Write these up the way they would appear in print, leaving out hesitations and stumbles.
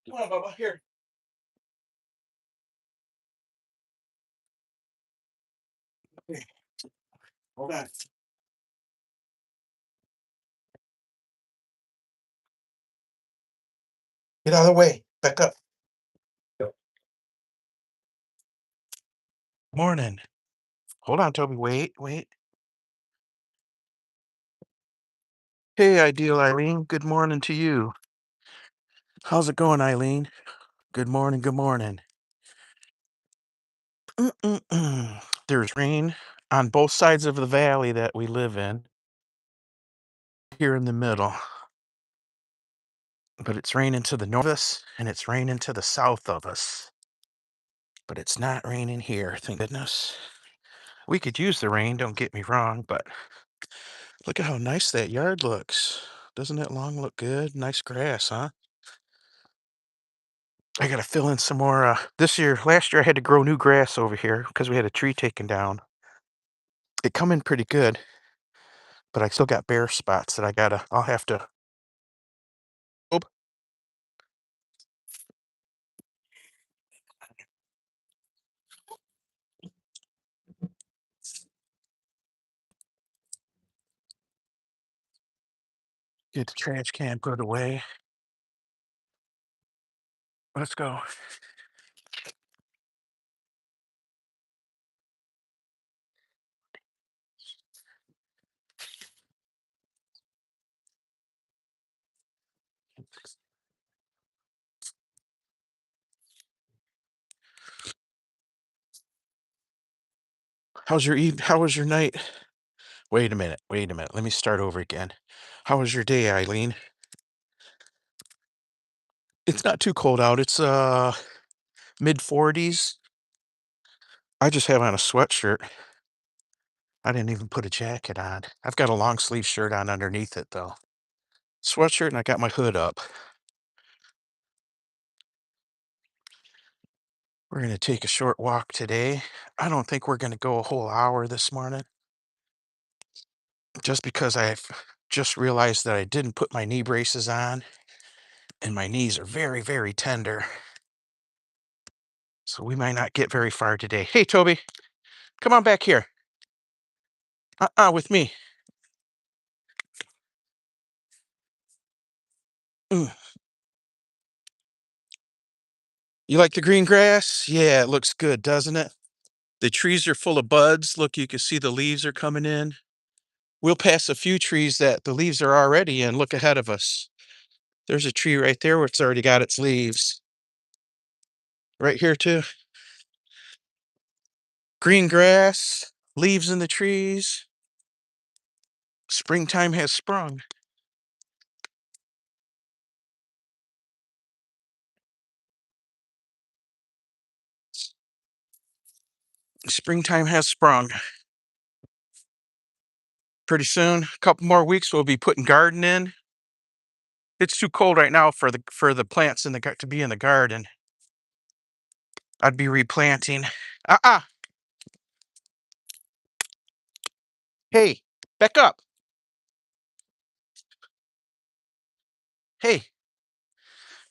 Come on, Bubba. Here. Okay, hold on. Get out of the way. Back up. Morning. Hold on, Toby. Wait, wait. Hey, ideal Eileen. Good morning to you. How's it going, Eileen? Good morning. Good morning. There's rain on both sides of the valley that we live in, here in the middle. But it's raining to the north of us and it's raining to the south of us. But it's not raining here, thank goodness. We could use the rain, don't get me wrong, but look at how nice that yard looks. Doesn't that lawn look good? Nice grass, huh? I gotta fill in some more, last year I had to grow new grass over here because we had a tree taken down. It come in pretty good, but I still got bare spots that I'll have to oop, get the trash can put away. Let's go. How was your night? Wait a minute, wait a minute. Let me start over again. How was your day, Eileen? It's not too cold out. It's mid 40s. I just have on a sweatshirt. I didn't even put a jacket on. I've got a long sleeve shirt on underneath it though. Sweatshirt and I got my hood up. We're going to take a short walk today. I don't think we're going to go a whole hour this morning just because I've just realized that I didn't put my knee braces on and my knees are very, very tender. So we might not get very far today. Hey, Toby, come on back here. With me. Mm. You like the green grass? Yeah, it looks good, doesn't it? The trees are full of buds. Look, you can see the leaves are coming in. We'll pass a few trees that the leaves are already in. Look ahead of us. There's a tree right there where it's already got its leaves. Right here, too. Green grass, leaves in the trees. Springtime has sprung. Springtime has sprung. Pretty soon, a couple more weeks, we'll be putting garden in. It's too cold right now for the plants to be in the garden. I'd be replanting. Uh-uh. Hey, back up. Hey,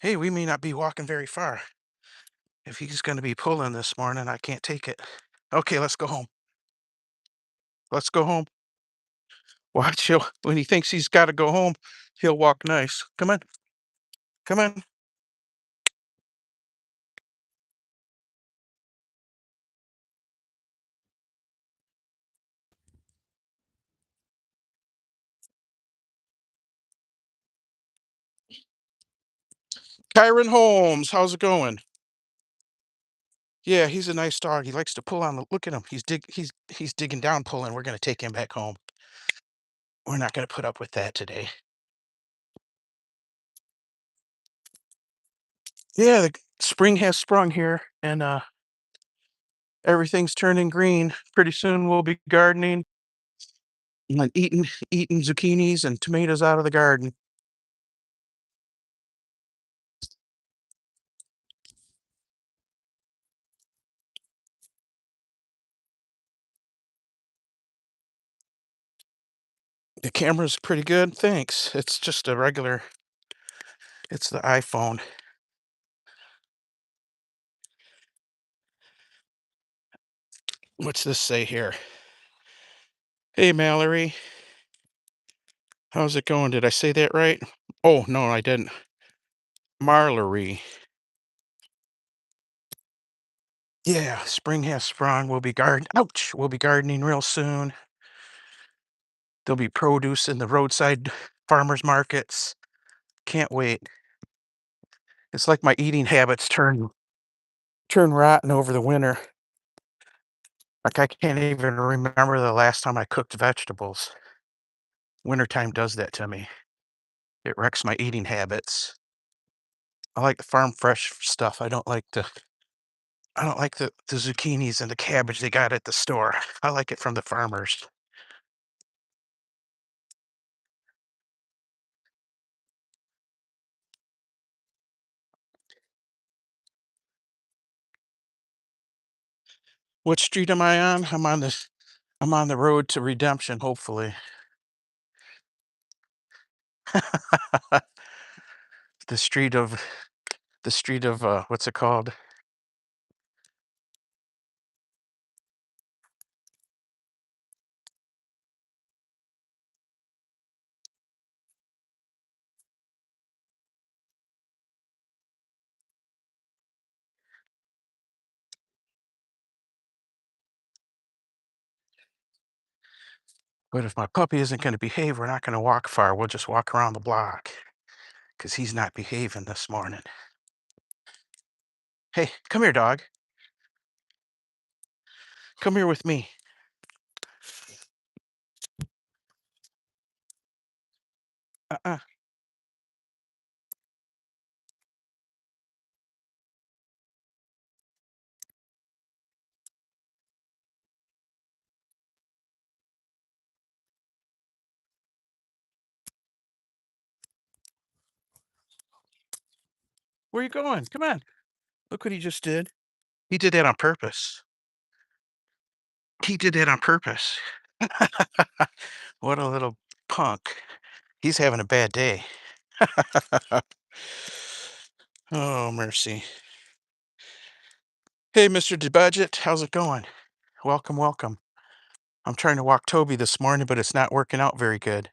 hey, we may not be walking very far. If he's going to be pulling this morning, I can't take it. Okay, let's go home. Let's go home. Watch, when he thinks he's got to go home, he'll walk nice. Come on, come on. Kyron Holmes, how's it going? Yeah, he's a nice dog. He likes to pull on the. Look at him. He's digging down, pulling. We're gonna take him back home. We're not gonna put up with that today. Yeah, the spring has sprung here, and everything's turning green. Pretty soon we'll be gardening and eating zucchinis and tomatoes out of the garden. The camera's pretty good, thanks. It's just a regular. It's the iPhone. What's this say here? Hey, Mallory. How's it going? Did I say that right? Oh, no, I didn't. Marlery. Yeah, spring has sprung. Ouch! We'll be gardening real soon. There'll be produce in the roadside farmers markets. Can't wait. It's like my eating habits turn rotten over the winter. Like I can't even remember the last time I cooked vegetables. Wintertime does that to me. It wrecks my eating habits. I like the farm fresh stuff. I don't like the zucchinis and the cabbage they got at the store. I like it from the farmers. What street am I on? I'm on the road to redemption, hopefully. The street of what's it called? But if my puppy isn't gonna behave, we're not gonna walk far. We'll just walk around the block because he's not behaving this morning. Hey, come here, dog. Come here with me. Uh-uh. Where you going? Come on. Look what he just did. He did that on purpose. He did that on purpose. What a little punk. He's having a bad day. Oh, mercy. Hey, Mr. Budget, how's it going? Welcome, welcome. I'm trying to walk Toby this morning, but it's not working out very good.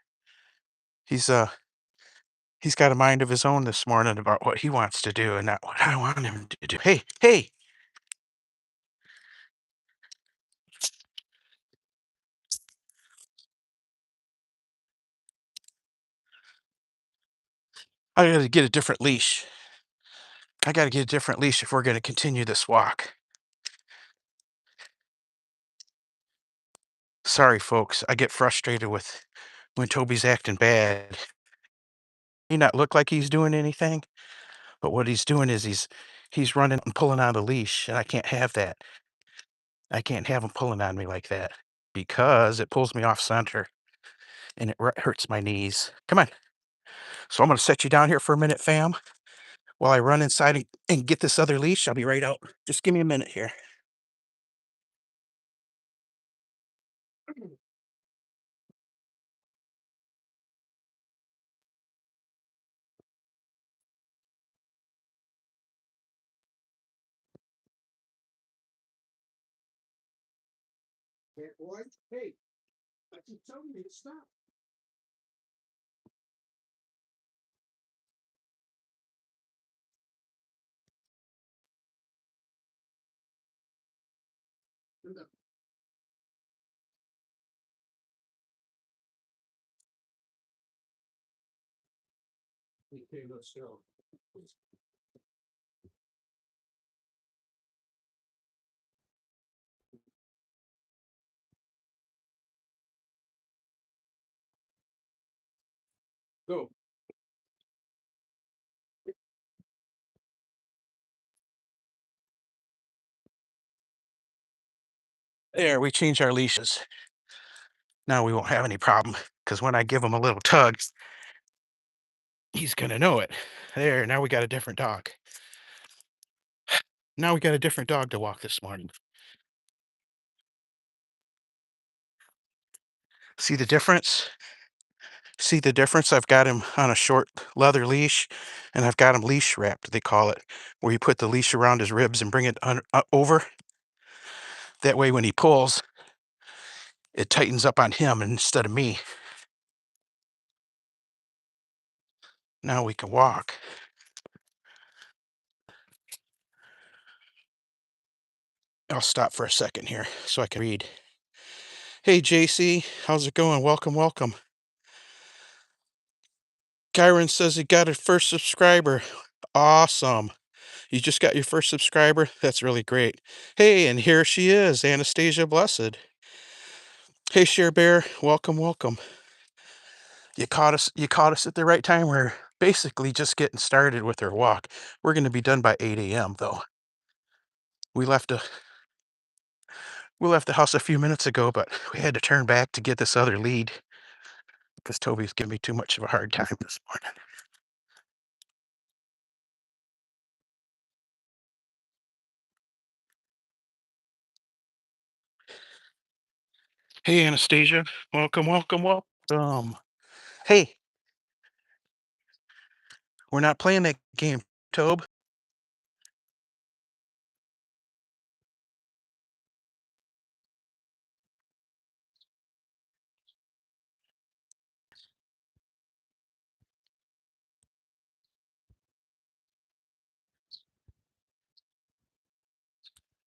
He's uh he's got a mind of his own this morning about what he wants to do and not what I want him to do. Hey, hey, I gotta get a different leash. I gotta get a different leash if we're gonna continue this walk. Sorry, folks. I get frustrated with when Toby's acting bad. He not look like he's doing anything, but what he's doing is he's running and pulling on the leash, and I can't have that. I can't have him pulling on me like that because it pulls me off center and it hurts my knees. Come on. So I'm gonna set you down here for a minute, fam, while I run inside and get this other leash. I'll be right out. Just give me a minute here. Hey, boy. Hey, I keep telling you to stop. Okay, let's go. Go. There, we changed our leashes. Now we won't have any problem because when I give him a little tug, he's gonna know it. There, now we got a different dog. Now we got a different dog to walk this morning. See the difference? See the difference? I've got him on a short leather leash and I've got him leash wrapped, they call it, where you put the leash around his ribs and bring it over. That way when he pulls, it tightens up on him instead of me. Now we can walk. I'll stop for a second here so I can read. Hey, JC, how's it going? Welcome, welcome. Kyron says he got a first subscriber. Awesome. You just got your first subscriber? That's really great. Hey, and here she is, Anastasia Blessed. Hey, Share Bear, welcome, welcome. You caught us at the right time. We're basically just getting started with our walk. We're going to be done by 8 a.m. though. We left a we left the house a few minutes ago, but we had to turn back to get this other lead because Toby's giving me too much of a hard time this morning. Hey, Anastasia, welcome, welcome, welcome. Hey, we're not playing that game, Tobe.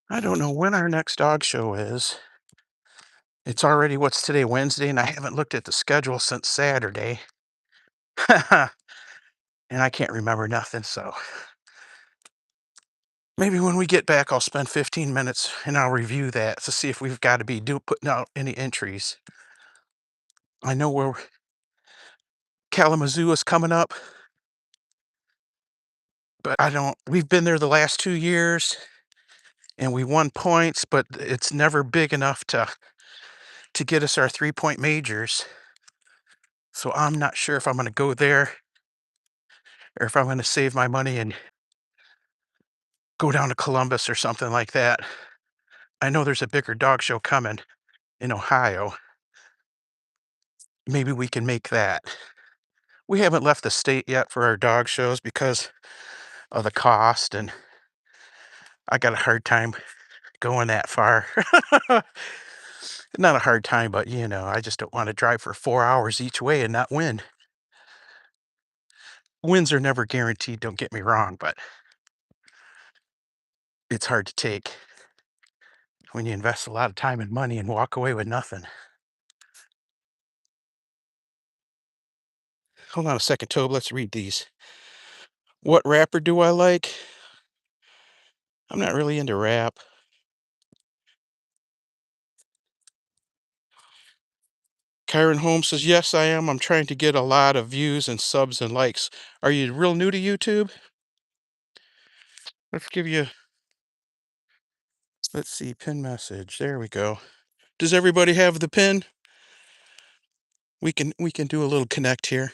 I don't know when our next dog show is. It's already, what's today, Wednesday, and I haven't looked at the schedule since Saturday. And I can't remember nothing, so maybe when we get back, I'll spend 15 minutes and I'll review that to see if we've got to be putting out any entries. I know where Kalamazoo is coming up, but I don't. We've been there the last 2 years and we won points, but it's never big enough to get us our 3-point majors. So I'm not sure if I'm going to go there or if I'm going to save my money and go down to Columbus or something like that. I know there's a bigger dog show coming in Ohio. Maybe we can make that. We haven't left the state yet for our dog shows because of the cost, and I got a hard time going that far. Not a hard time, but I just don't want to drive for 4 hours each way and not win. Wins are never guaranteed, don't get me wrong, but it's hard to take when you invest a lot of time and money and walk away with nothing. Hold on a second, Tobe. Let's read these. What rapper do I like? I'm not really into rap. Kyron Holmes says, yes, I am. I'm trying to get a lot of views and subs and likes. Are you real new to YouTube? Let's give you, let's see, pin message. There we go. Does everybody have the pin? We can do a little connect here.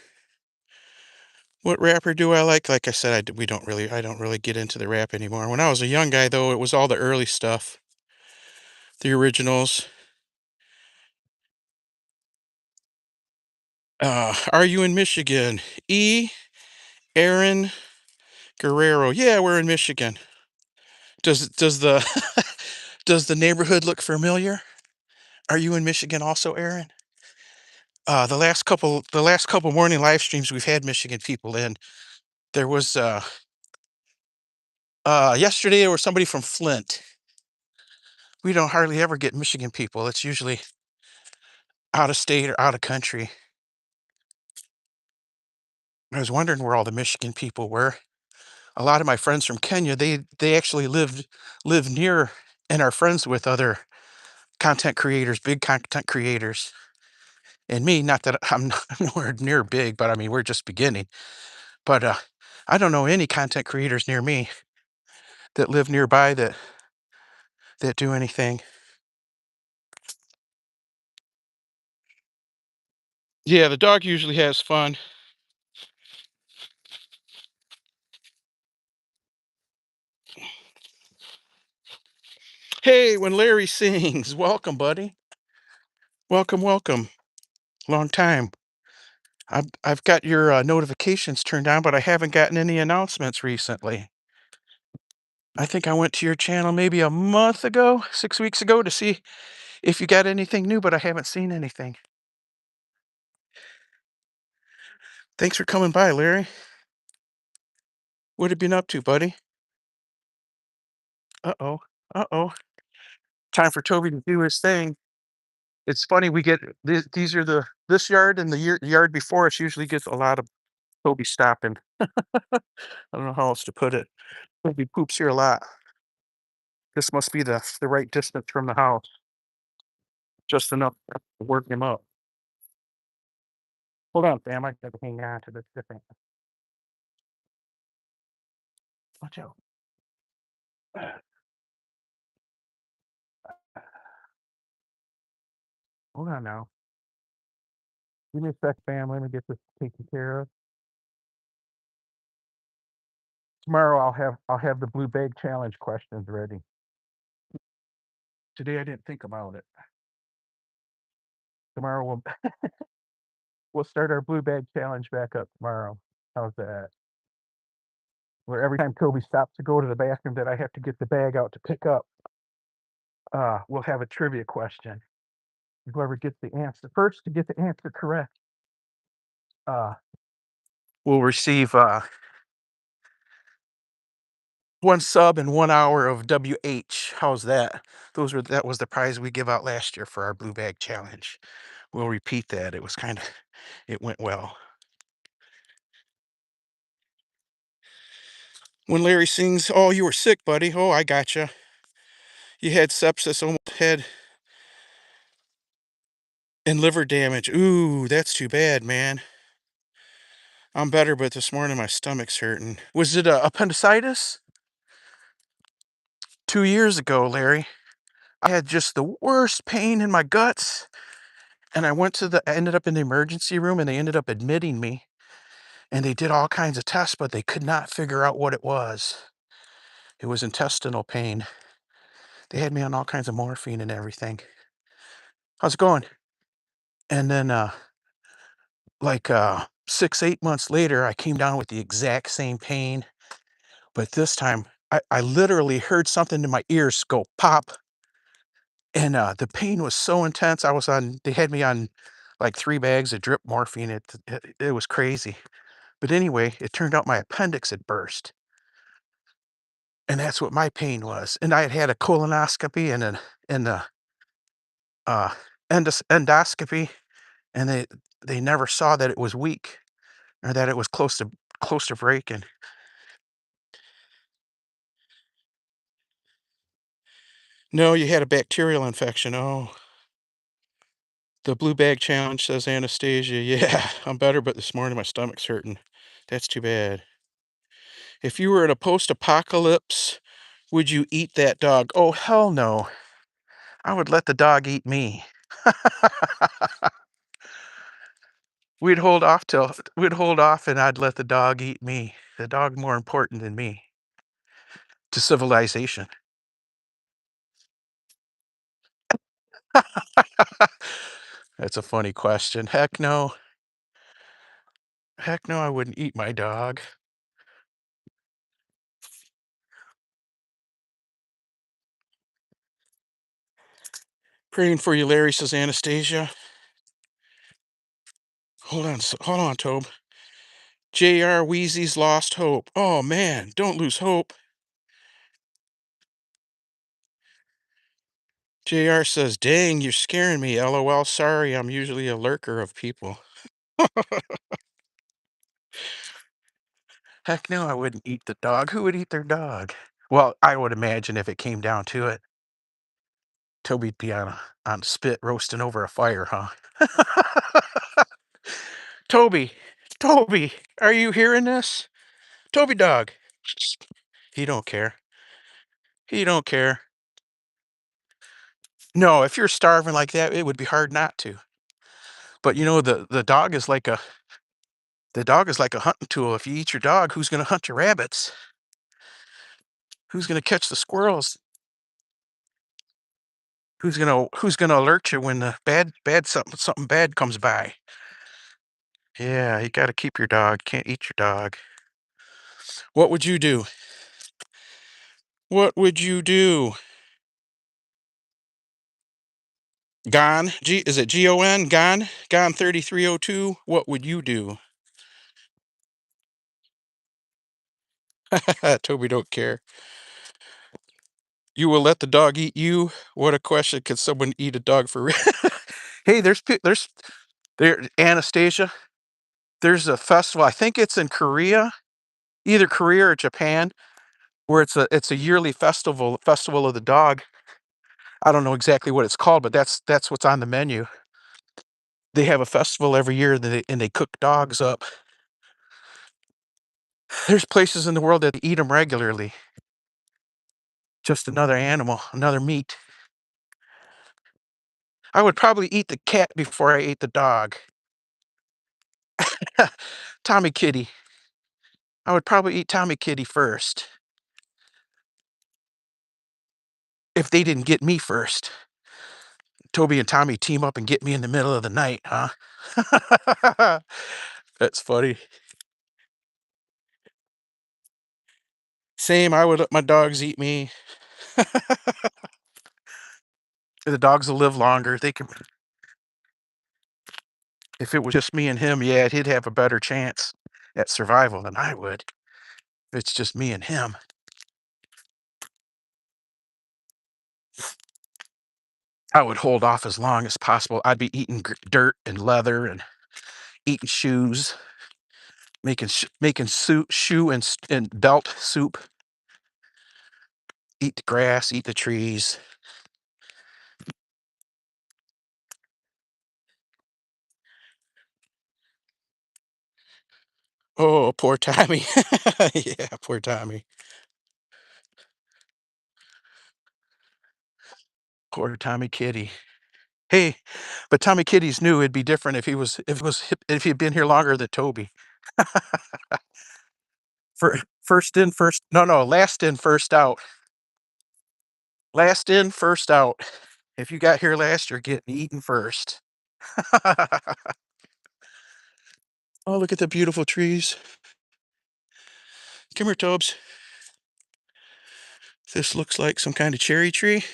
What rapper do I like? Like I said, I don't really get into the rap anymore. When I was a young guy, though, it was all the early stuff, the originals. Are you in Michigan? Aaron Guerrero. Yeah, we're in Michigan. Does the does the neighborhood look familiar? Are you in Michigan also, Aaron? The last couple morning live streams we've had Michigan people in. There was yesterday there was somebody from Flint. We don't hardly ever get Michigan people. It's usually out of state or out of country. I was wondering where all the Michigan people were. A lot of my friends from Kenya, they actually live near and are friends with other content creators, big content creators. And me, not that I'm nowhere near big, but I mean we're just beginning. But I don't know any content creators near me that live nearby that do anything. Yeah, the dog usually has fun. Hey, when Larry sings, welcome, buddy. Welcome, welcome. Long time. I've got your notifications turned on, but I haven't gotten any announcements recently. I think I went to your channel maybe a month ago, 6 weeks ago to see if you got anything new, but I haven't seen anything. Thanks for coming by, Larry. What have you been up to, buddy? Uh-oh. Uh-oh. Time for Toby to do his thing. It's funny, we get these are this yard and the yard before us usually gets a lot of Toby stopping. I don't know how else to put it. Toby poops here a lot. This must be the right distance from the house, just enough to work him up. Hold on, fam. I gotta hang on to this different. Watch out. Hold on now. Give me a sec, fam. Let me get this taken care of. Tomorrow I'll have the blue bag challenge questions ready. Today I didn't think about it. Tomorrow we'll start our blue bag challenge back up tomorrow. How's that? Where every time Toby stops to go to the bathroom that I have to get the bag out to pick up, we'll have a trivia question. Whoever gets the answer first to get the answer correct, uh, will receive 1 sub and 1 hour of WH. How's that? That was the prize we give out last year for our blue bag challenge. We'll repeat that. It went well. When Larry sings, "Oh, you were sick, buddy. Oh, I gotcha. You had sepsis, almost head and liver damage. Ooh, that's too bad, man. I'm better, but this morning my stomach's hurting. Was it appendicitis? 2 years ago, Larry, I had just the worst pain in my guts, and I ended up in the emergency room, and they ended up admitting me, and they did all kinds of tests, but they could not figure out what it was. It was intestinal pain. They had me on all kinds of morphine and everything. How's it going? And then, 6, 8 months later, I came down with the exact same pain, but this time I literally heard something in my ears go pop, and the pain was so intense. They had me on like 3 bags of drip morphine. It was crazy. But anyway, it turned out my appendix had burst, and that's what my pain was. And I had had a colonoscopy and a uh, endoscopy, and they never saw that it was weak or that it was close to breaking. No, you had a bacterial infection. Oh, the blue bag challenge, says Anastasia. Yeah, I'm better, but this morning my stomach's hurting. That's too bad. If you were in a post-apocalypse, would you eat that dog? Oh, hell no. I would let the dog eat me. We'd hold off and I'd let the dog eat me. The dog more important than me to civilization. That's a funny question. Heck no. Heck no, I wouldn't eat my dog. Praying for you, Larry, says Anastasia. Hold on, Tobe. JR Wheezy's lost hope. Oh man, don't lose hope. JR says, dang, you're scaring me. LOL, sorry, I'm usually a lurker of people. Heck no, I wouldn't eat the dog. Who would eat their dog? Well, I would imagine if it came down to it, Toby'd be on a spit roasting over a fire, huh? Toby, Toby, are you hearing this? Toby dog. He don't care. He don't care. No, if you're starving like that, it would be hard not to. But you know, the dog is like a hunting tool. If you eat your dog, who's gonna hunt your rabbits? Who's gonna catch the squirrels? Who's gonna alert you when the something bad comes by? Yeah, you gotta keep your dog. Can't eat your dog. What would you do? What would you do? Gone? Is it Gon? Gone? Gone 3302? What would you do? Toby don't care. You will let the dog eat you? What a question. Could someone eat a dog for real? Hey, there, Anastasia. There's a festival. I think it's in Korea, either Korea or Japan, where it's a yearly festival of the dog. I don't know exactly what it's called, but that's what's on the menu. They have a festival every year, and they cook dogs up. There's places in the world that eat them regularly. Just another animal, another meat. I would probably eat the cat before I ate the dog. Tommy Kitty. I would probably eat Tommy Kitty first if they didn't get me first. Toby and Tommy team up and get me in the middle of the night, huh? That's funny. Same, I would let my dogs eat me. The dogs will live longer. They can If it was just me and him, yeah, he'd have a better chance at survival than I would. If it's just me and him. I would hold off as long as possible. I'd be eating dirt and leather and eating shoes, making shoe and belt soup. Eat the grass, eat the trees. Oh, poor Tommy. Yeah, poor Tommy. Poor Tommy Kitty. Hey, but Tommy Kitty's new. It'd be different if he'd been here longer than Toby. First in, first no, last in, first out. Last in, first out. If you got here last, you're getting eaten first. Oh, look at the beautiful trees. Come here, Tobes. This looks like some kind of cherry tree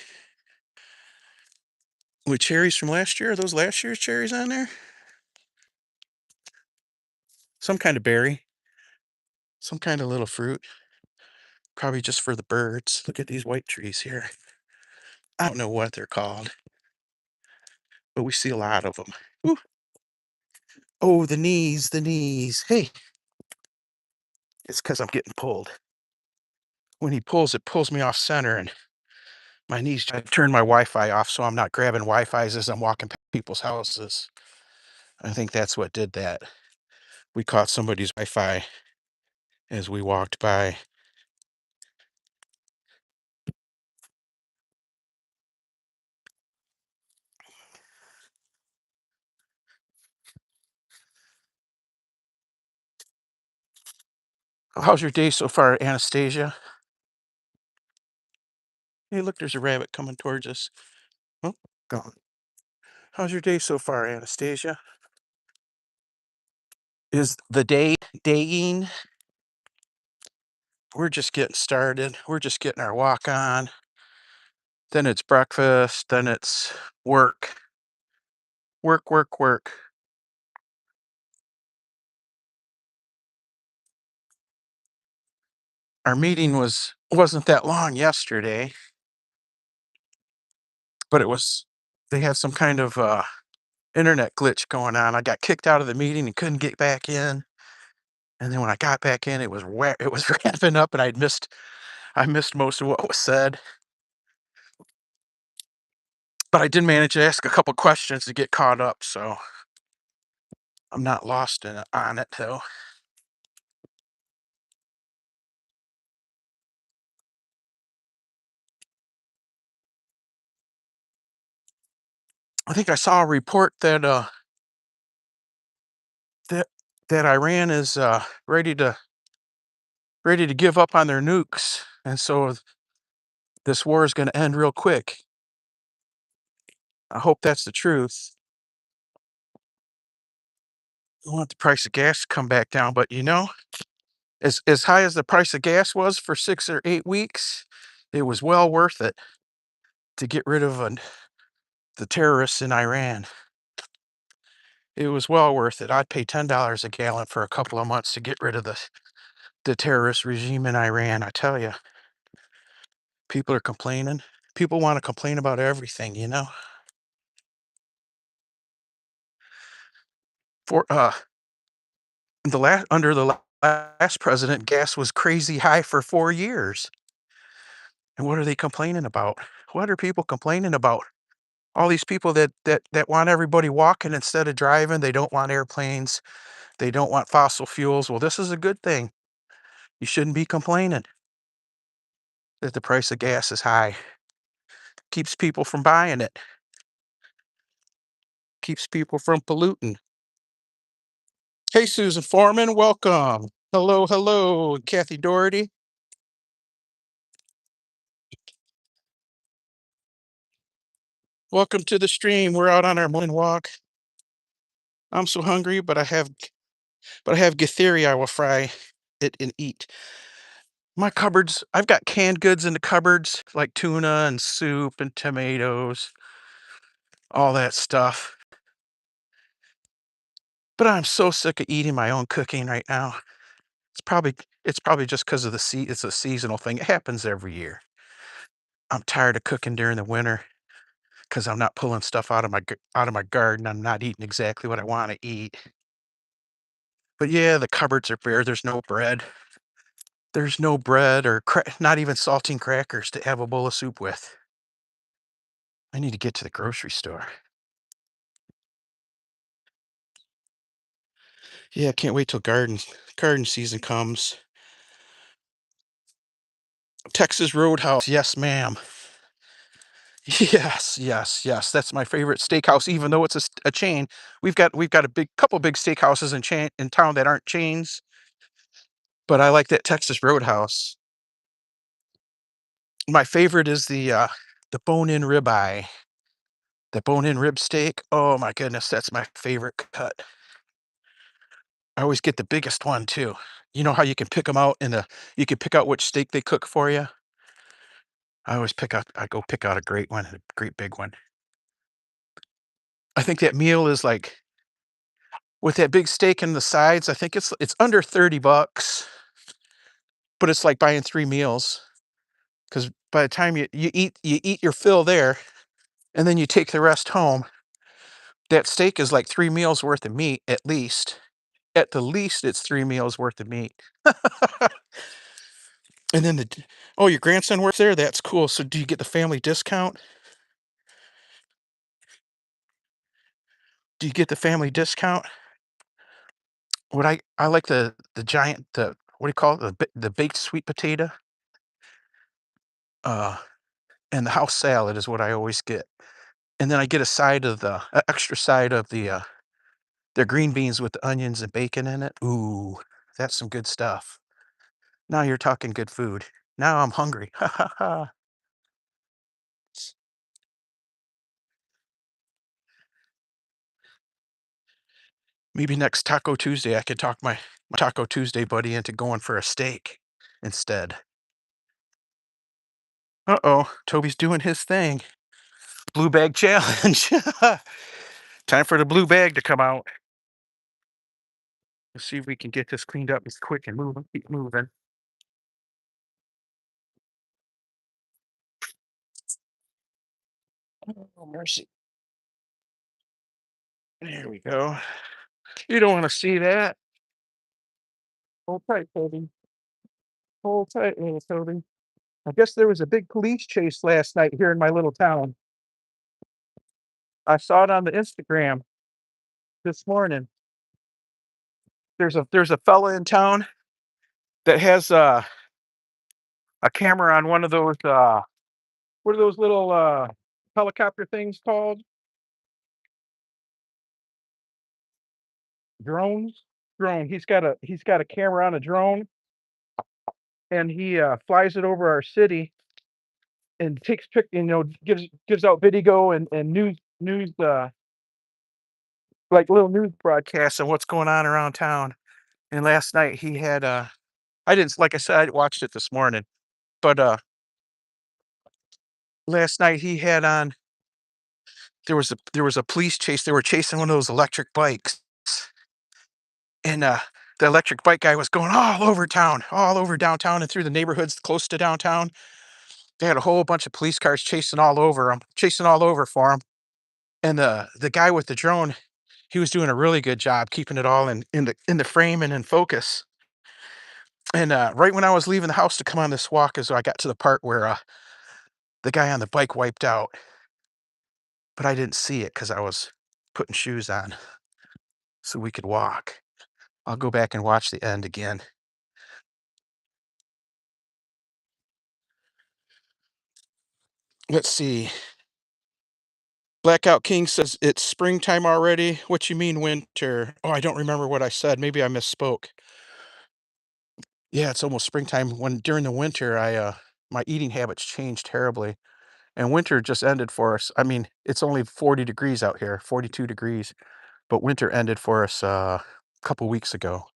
with cherries from last year. Are those last year's cherries on there? Some kind of berry, some kind of little fruit. Probably just for the birds. Look at these white trees here. I don't know what they're called, but we see a lot of them. Ooh. Oh, the knees, the knees. Hey, it's because I'm getting pulled. When he pulls, it pulls me off center, and my knees. I turned my Wi-Fi off, so I'm not grabbing Wi-Fi's as I'm walking past people's houses. I think that's what did that. We caught somebody's Wi-Fi as we walked by. How's your day so far, Anastasia? Hey, look, there's a rabbit coming towards us. Oh, gone. How's your day so far, Anastasia? Is the day daying? We're just getting started. We're just getting our walk on. Then it's breakfast. Then it's work. Work, work, work. Our meeting wasn't that long yesterday, but they had some kind of internet glitch going on. I got kicked out of the meeting and couldn't get back in. And then when I got back in, it was ramping up, and I missed most of what was said. But I did manage to ask a couple questions to get caught up, so I'm not lost on it though. I think I saw a report that that Iran is ready to give up on their nukes, and so this war is going to end real quick. I hope that's the truth. I want the price of gas to come back down, but as high as the price of gas was for 6 or 8 weeks, It was well worth it to get rid of the terrorists in Iran. It was well worth it. I'd pay $10 a gallon for a couple of months to get rid of the terrorist regime in Iran. I tell you, people are complaining. People want to complain about everything, you know. For the last under the last president, gas was crazy high for 4 years. And what are they complaining about? What are people complaining about? All these people that want everybody walking instead of driving. They don't want airplanes. They don't want fossil fuels. Well, this is a good thing. You shouldn't be complaining that the price of gas is high. Keeps people from buying it. Keeps people from polluting. Hey, Susan Foreman, welcome. Hello, hello, Kathy Doherty. Welcome to the stream. We're out on our morning walk. I'm so hungry, but I have Githeri I will fry it and eat. My cupboards, I've got canned goods in the cupboards, like tuna and soup and tomatoes, all that stuff. But I'm so sick of eating my own cooking right now. It's probably it's probably just because of it's a seasonal thing. It happens every year. I'm tired of cooking during the winter because I'm not pulling stuff out of my garden. I'm not eating exactly what I want to eat. But yeah, the cupboards are bare. There's no bread. There's no bread or not even saltine crackers to have a bowl of soup with. I need to get to the grocery store. Yeah, I can't wait till garden season comes. Texas Roadhouse, yes, ma'am. Yes, yes, yes. That's my favorite steakhouse, even though it's a chain. We've got a big couple big steakhouses in town that aren't chains, but I like that Texas Roadhouse. My favorite is the bone-in ribeye, the bone-in rib steak. Oh my goodness, that's my favorite cut. I always get the biggest one too. You know how you can pick them out you can pick out which steak they cook for you. I go pick out a great one, a great big one. I think that meal is like with that big steak and the sides, I think it's under 30 bucks, but it's like buying 3 meals because by the time you eat your fill there, and then you take the rest home, that steak is like 3 meals worth of meat at least. At the least, it's 3 meals worth of meat. And then oh, your grandson works there? That's cool. So do you get the family discount? Do you get the family discount? What I like the giant, what do you call it? The baked sweet potato, uh, and the house salad is what I always get. And then I get a extra side of their green beans with the onions and bacon in it. Ooh, that's some good stuff. Now you're talking good food. Now I'm hungry. Ha ha ha. Maybe next Taco Tuesday I could talk my Taco Tuesday buddy into going for a steak instead. Uh-oh, Toby's doing his thing. Blue bag challenge. Time for the blue bag to come out. Let's see if we can get this cleaned up as quick and keep moving. Oh, mercy. There we go. You don't want to see that. Hold tight, Toby. Hold tight, little Toby. I guess there was a big police chase last night here in my little town. I saw it on the Instagram this morning. There's a fella in town that has a camera on one of those what are those little helicopter things called? Drones? Drone. He's got a camera on a drone and he flies it over our city and gives out video and news like little news broadcasts of what's going on around town. And last night he had I didn't like I said, I watched it this morning, but last night he had on there was a police chase. They were chasing one of those electric bikes, and the electric bike guy was going all over town, all over downtown, and through the neighborhoods close to downtown. They had a whole bunch of police cars chasing all over for him. And the guy with the drone, he was doing a really good job keeping it all in the frame and in focus. And right when I was leaving the house to come on this walk, as I got to the part where the guy on the bike wiped out, but I didn't see it because I was putting shoes on so we could walk. I'll go back and watch the end again. Let's see. Blackout King says it's springtime already. What you mean winter? Oh, I don't remember what I said. Maybe I misspoke. Yeah, it's almost springtime. When during the winter, my eating habits changed terribly, and winter just ended for us. I mean, it's only 40 degrees out here, 42 degrees, but winter ended for us a couple weeks ago.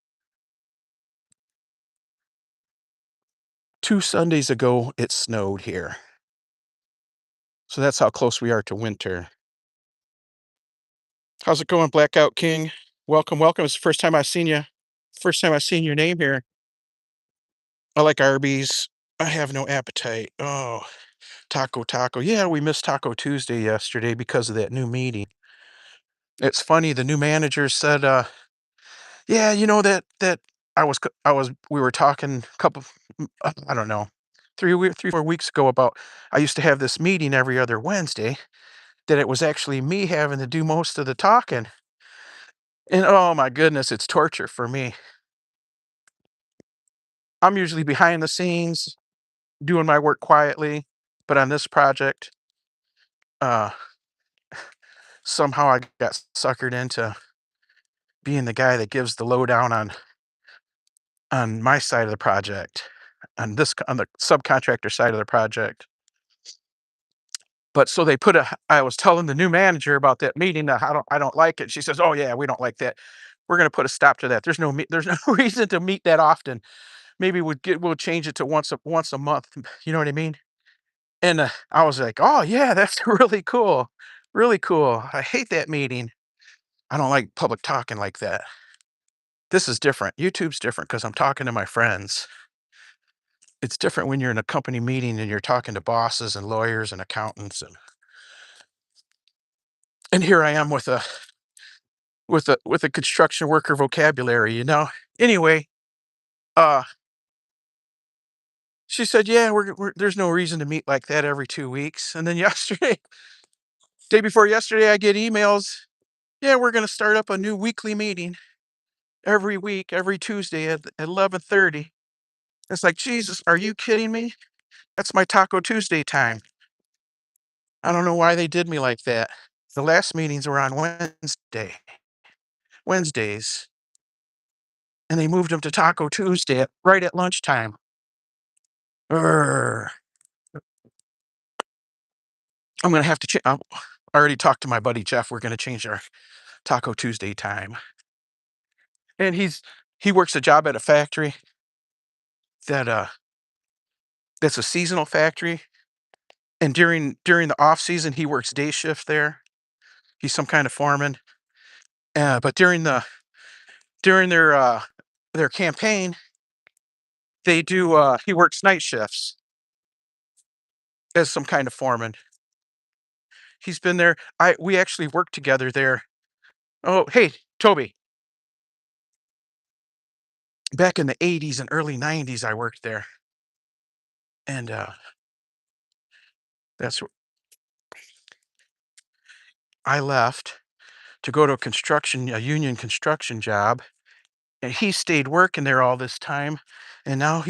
2 Sundays ago, it snowed here. So that's how close we are to winter. How's it going, Blackout King? Welcome, welcome. It's the first time I've seen you. First time I've seen your name here. I like Arby's. I have no appetite. Oh, taco. Yeah, we missed Taco Tuesday yesterday because of that new meeting. It's funny, the new manager said, "Yeah, you know that I was we were talking a couple I don't know, 4 weeks ago about I used to have this meeting every other Wednesday, that it was actually me having to do most of the talking." And oh my goodness, it's torture for me. I'm usually behind the scenes doing my work quietly, but on this project, uh, somehow I got suckered into being the guy that gives the lowdown on my side of the project, on the subcontractor side of the project. But so they put a I was telling the new manager about that meeting that I don't like it. She says, "Oh yeah, we don't like that. We're gonna put a stop to that. There's no reason to meet that often. Maybe we'll change it to once a month." You know what I mean? And I was like, "Oh yeah, that's really cool. Really cool. I hate that meeting. I don't like public talking like that." This is different. YouTube's different because I'm talking to my friends. It's different when you're in a company meeting and you're talking to bosses and lawyers and accountants, and here I am with a construction worker vocabulary, you know? Anyway, uh, she said, "Yeah, there's no reason to meet like that every 2 weeks." And then yesterday, day before yesterday, I get emails, "Yeah, we're gonna start up a new weekly meeting every week, every Tuesday at 11:30." It's like, "Jesus, are you kidding me? That's my Taco Tuesday time." I don't know why they did me like that. The last meetings were on Wednesdays, and they moved them to Taco Tuesday right at lunchtime. Urgh. I'm gonna have to I already talked to my buddy Jeff. We're gonna change our Taco Tuesday time. And he works a job at a factory that that's a seasonal factory. And during the off season, he works day shift there. He's some kind of foreman. But during their campaign, they do he works night shifts as some kind of foreman. He's been there. I We actually worked together there. Oh, hey, Toby. Back in the 80s and early 90s, I worked there. And that's wh- I left to go to a union construction job, and he stayed working there all this time. And now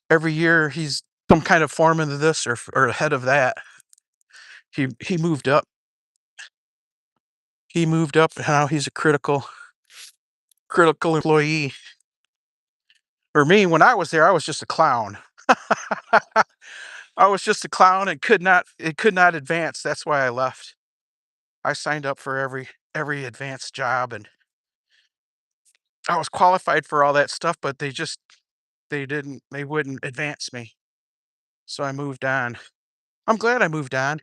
every year he's some kind of foreman of this or head of that. He moved up. He moved up, and now he's a critical employee. For me, when I was there, I was just a clown. I was just a clown and could not advance. That's why I left. I signed up for every advanced job, and I was qualified for all that stuff, but they wouldn't advance me. So I moved on. I'm glad I moved on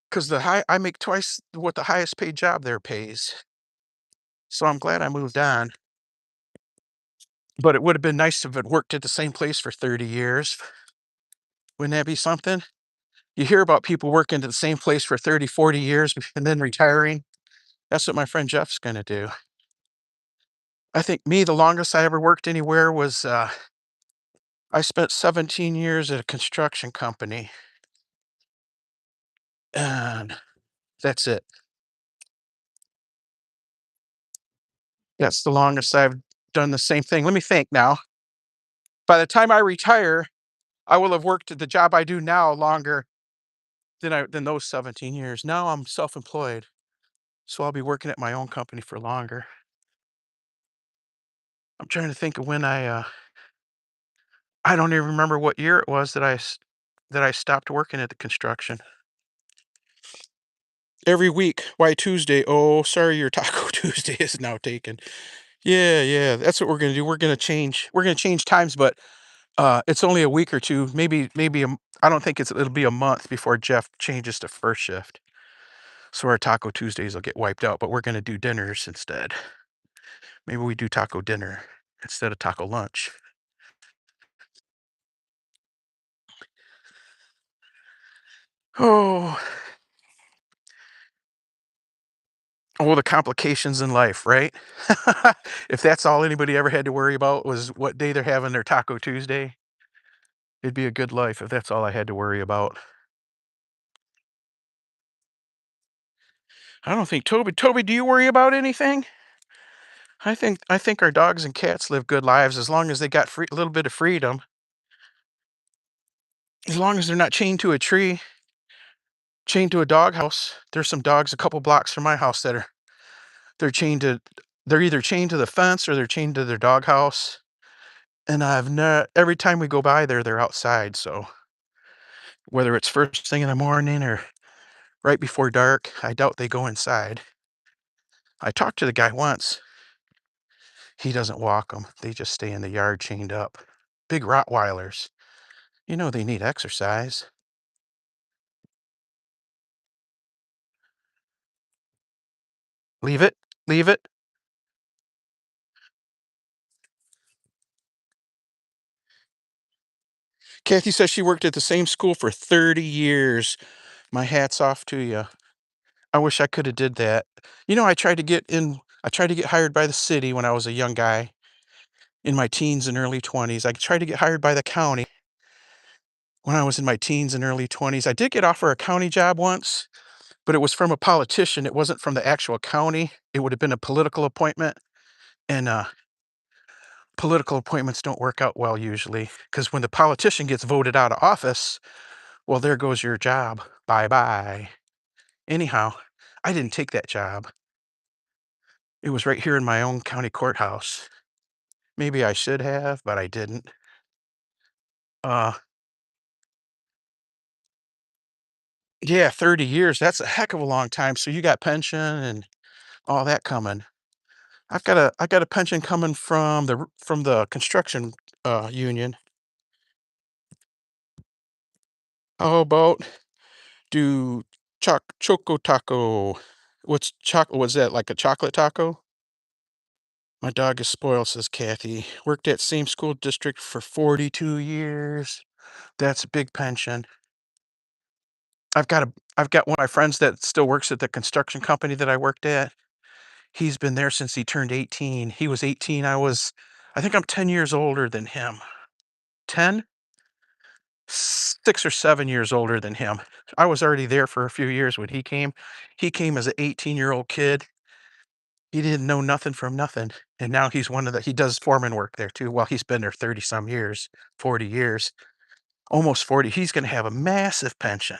because the high I make twice what the highest paid job there pays. So I'm glad I moved on. But it would have been nice if it worked at the same place for 30 years. Wouldn't that be something? You hear about people working at the same place for 30, 40 years and then retiring. That's what my friend Jeff's gonna do. I think me, the longest I ever worked anywhere was I spent 17 years at a construction company, and that's it. That's the longest I've done the same thing. Let me think now. By the time I retire, I will have worked at the job I do now longer than those 17 years. Now I'm self-employed, so I'll be working at my own company for longer. I'm trying to think of when I don't even remember what year it was that that I stopped working at the construction. Every week, why Tuesday? Oh, sorry, your Taco Tuesday is now taken. Yeah, yeah, that's what we're gonna do. We're gonna change times, but it's only a week or two, maybe I don't think it'll be a month before Jeff changes to first shift. So our Taco Tuesdays will get wiped out, but we're gonna do dinners instead. Maybe we do taco dinner instead of taco lunch. Oh, all the complications in life, right? If that's all anybody ever had to worry about was what day they're having their Taco Tuesday, it'd be a good life if that's all I had to worry about. I don't think Toby, do you worry about anything? I think our dogs and cats live good lives as long as they got a little bit of freedom. As long as they're not chained to a doghouse. There's some dogs a couple blocks from my house that are they're chained to they're either chained to the fence or they're chained to their doghouse. And I've not every time we go by there, they're outside. So whether it's first thing in the morning or right before dark, I doubt they go inside. I talked to the guy once. He doesn't walk them. They just stay in the yard chained up. Big Rottweilers. You know they need exercise. Leave it. Leave it. Kathy says she worked at the same school for 30 years. My hat's off to you. I wish I coulda did that. You know, I tried to get hired by the city when I was a young guy in my teens and early 20s. I tried to get hired by the county when I was in my teens and early 20s. I did get offered a county job once, but it was from a politician. It wasn't from the actual county. It would have been a political appointment, and, political appointments don't work out well usually because when the politician gets voted out of office, well, there goes your job. Bye-bye. Anyhow, I didn't take that job. It was right here in my own county courthouse. Maybe I should have, but I didn't. Uh, yeah, 30 years, that's a heck of a long time, so you got pension and all that coming. I got a pension coming from the construction, union. How about do choco taco? What's that, like a chocolate taco? My dog is spoiled, says Kathy. Worked at same school district for 42 years. That's a big pension. I've got one of my friends that still works at the construction company that I worked at. He's been there since he turned 18. He was 18. I think I'm 10 years older than him. 10? 6 or 7 years older than him. I was already there for a few years when he came. He came as an 18-year-old kid. He didn't know nothing from nothing. And now he does foreman work there too. Well, he's been there 30 some years, 40 years, almost 40. He's going to have a massive pension.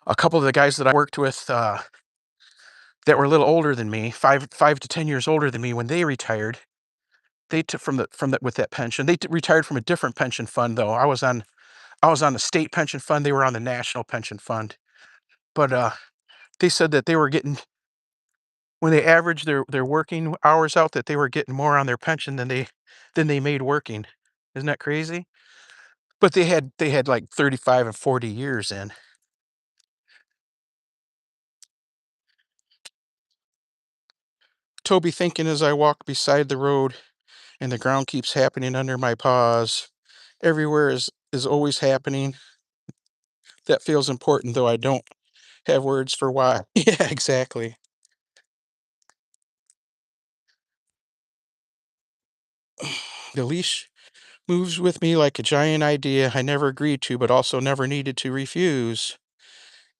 A couple of the guys that I worked with that were a little older than me, 5 to 10 years older than me, when they retired, they took from the with that pension. Retired from a different pension fund though. I was on the state pension fund. They were on the national pension fund. But they said that they were getting when they averaged their working hours out that they were getting more on their pension than they made working. Isn't that crazy? But they had like 35 and 40 years in. Toby thinking as I walk beside the road and the ground keeps happening under my paws. Everywhere is always happening. That feels important though I don't have words for why. Yeah, exactly. The leash moves with me like a giant idea I never agreed to, but also never needed to refuse.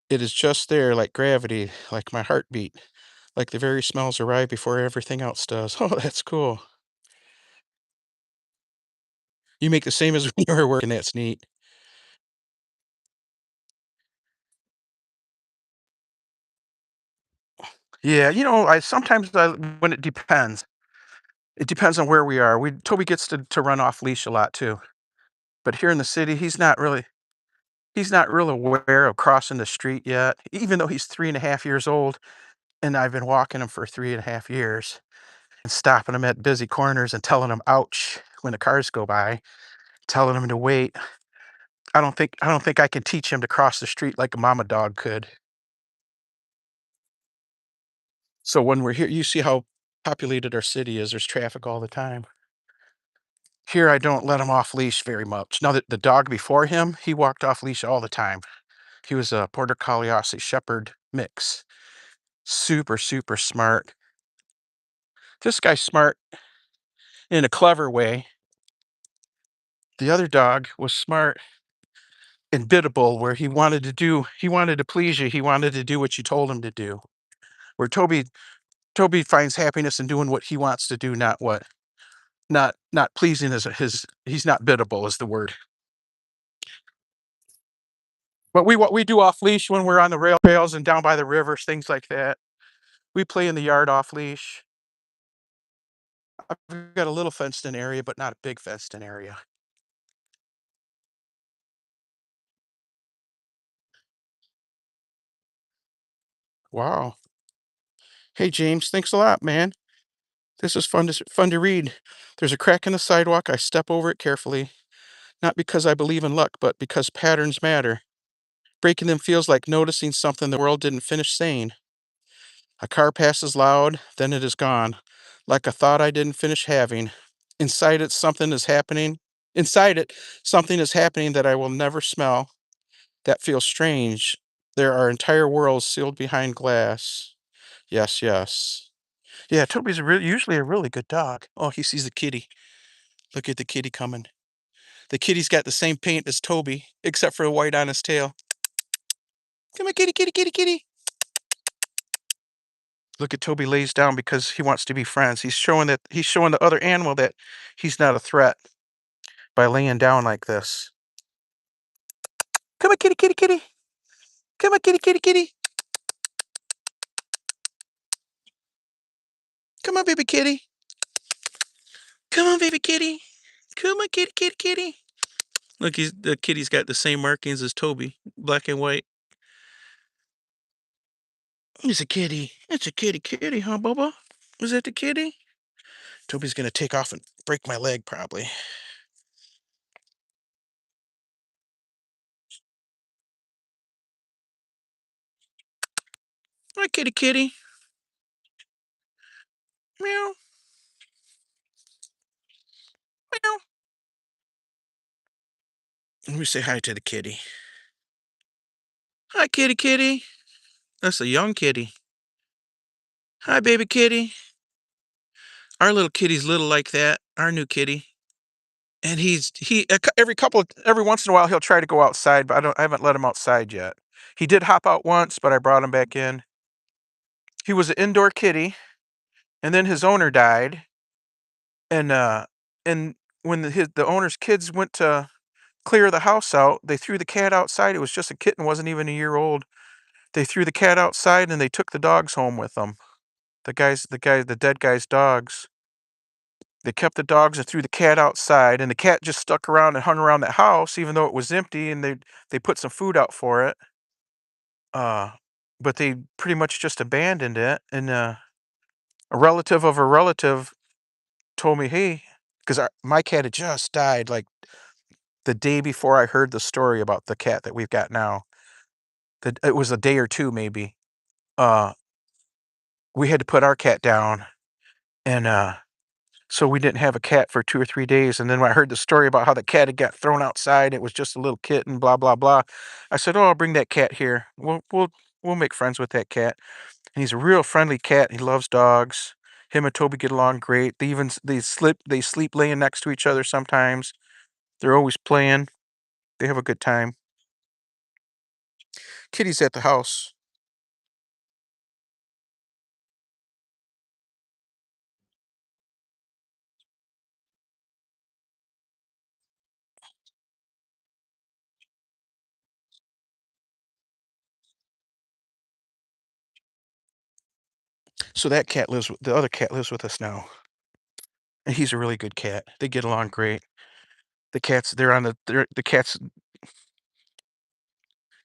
It is just there, like gravity, like my heartbeat, like the very smells arrive before everything else does. Oh, that's cool. You make the same as when you were working. That's neat. Yeah, I sometimes when it depends. It depends on where we are. Toby gets to run off leash a lot too. But here in the city, he's not really aware of crossing the street yet, even though he's 3.5 years old, and I've been walking him for 3.5 years and stopping him at busy corners and telling him ouch when the cars go by, telling him to wait. I don't think I can teach him to cross the street like a mama dog could. So when we're here, you see how populated our city is. There's traffic all the time. Here, I don't let him off leash very much. Now, the dog before him, he walked off leash all the time. He was a Border Collie Aussie Shepherd mix. Super, super smart. This guy's smart in a clever way. The other dog was smart and biddable, where he wanted to please you. He wanted to do what you told him to do. Where Toby finds happiness in doing what he wants to do, not pleasing his. He's not biddable is the word. But what we do off leash when we're on the rails and down by the rivers, things like that. We play in the yard off leash. I've got a little fenced in area, but not a big fenced in area. Wow. Hey James, thanks a lot, man. This is fun to read. There's a crack in the sidewalk. I step over it carefully, not because I believe in luck, but because patterns matter. Breaking them feels like noticing something the world didn't finish saying. A car passes loud, then it is gone, like a thought I didn't finish having. Inside it, something is happening. Inside it, something is happening that I will never smell. That feels strange. There are entire worlds sealed behind glass. Yes, yes. Yeah, Toby's usually a really good dog. Oh, he sees the kitty. Look at the kitty coming. The kitty's got the same paint as Toby, except for the white on his tail. Come on, kitty, kitty, kitty, kitty. Look at Toby lays down because he wants to be friends. He's showing the other animal that he's not a threat by laying down like this. Come on, kitty, kitty, kitty. Come on, kitty, kitty, kitty. Come on, baby kitty. Come on, baby kitty. Come on, kitty, kitty, kitty. Look, the kitty's got the same markings as Toby, black and white. It's a kitty. It's a kitty, kitty, huh, Bubba? Is that the kitty? Toby's gonna take off and break my leg, probably. Hi, kitty, kitty. Meow, meow. Let me say hi to the kitty. Hi, kitty, kitty. That's a young kitty. Hi, baby kitty. Our little kitty's little like that. Our new kitty. And every once in a while he'll try to go outside, but I haven't let him outside yet. He did hop out once, but I brought him back in. He was an indoor kitty, and then his owner died, and when the owner's kids went to clear the house out, they threw the cat outside. It was just a kitten, wasn't even a year old. They threw the cat outside and they took the dogs home with them. The dead guy's dogs. They kept the dogs and threw the cat outside, and the cat just stuck around and hung around that house, even though it was empty, and they put some food out for it. Uh, but they pretty much just abandoned it, and A relative of a relative told me, "Hey," 'cause my cat had just died, like, the day before I heard the story about the cat that we've got now. It was a day or 2 maybe. Uh, we had to put our cat down, and, so we didn't have a cat for 2 or 3 days, and then when I heard the story about how the cat had got thrown outside, it was just a little kitten, blah, blah, blah. I said, "Oh, I'll bring that cat here. We'll make friends with that cat." And he's a real friendly cat. He loves dogs. Him and Toby get along great. They sleep laying next to each other sometimes. They're always playing. They have a good time. Kitty's at the house. So that cat lives with the other cat lives with us now. And he's a really good cat. They get along great. The cats.